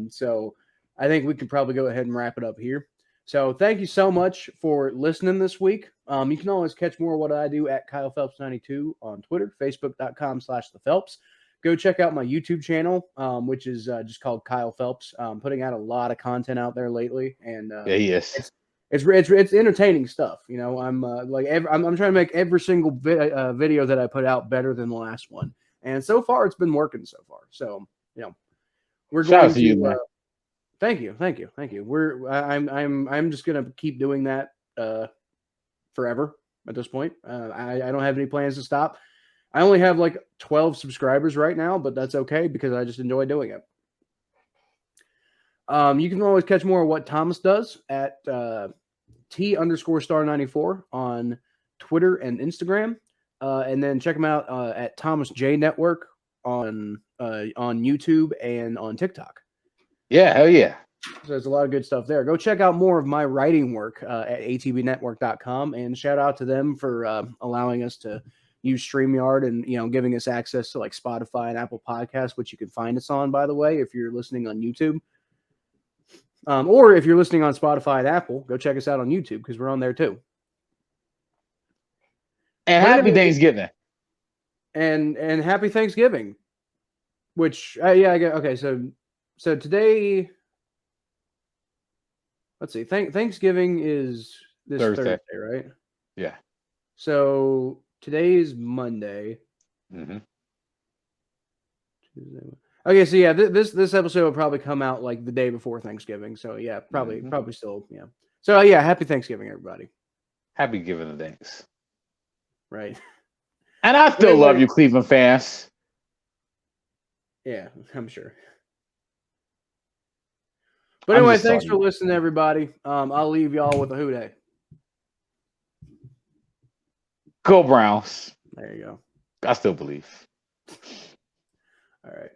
So I think we can probably go ahead and wrap it up here. So thank you so much for listening this week. You can always catch more of what I do at Kyle Phelps 92 on Twitter, facebook.com/thephelps. Go check out my YouTube channel, which is just called Kyle Phelps. Putting out a lot of content out there lately. And yeah, yes. It's entertaining stuff, you know. I'm I'm trying to make every single video that I put out better than the last one, and so far it's been working so far. So we're Shout going out to you, man. Thank you. I'm just gonna keep doing that forever at this point. I don't have any plans to stop. I only have like 12 subscribers right now, but that's okay because I just enjoy doing it. You can always catch more of what Thomas does at T_star94 on Twitter and Instagram. And then check him out at Thomas J Network on YouTube and on TikTok. Yeah, hell yeah. So there's a lot of good stuff there. Go check out more of my writing work at atbnetwork.com, and shout out to them for allowing us to use StreamYard and giving us access to like Spotify and Apple Podcasts, which you can find us on, by the way, if you're listening on YouTube. Or if you're listening on Spotify and Apple, go check us out on YouTube because we're on there too. And happy Thanksgiving. And happy Thanksgiving. Which okay. So today, let's see. Thanksgiving is this Thursday, right? Yeah. So today is Monday. Mm-hmm. Tuesday. Okay, so yeah, this episode will probably come out like the day before Thanksgiving. So yeah, probably still, yeah. So yeah, happy Thanksgiving, everybody. Happy giving the thanks. Right. And I still love you, Cleveland fans. Yeah, I'm sure. But anyway, thanks for listening, everybody. I'll leave y'all with a who day. Go Browns. There you go. I still believe. All right.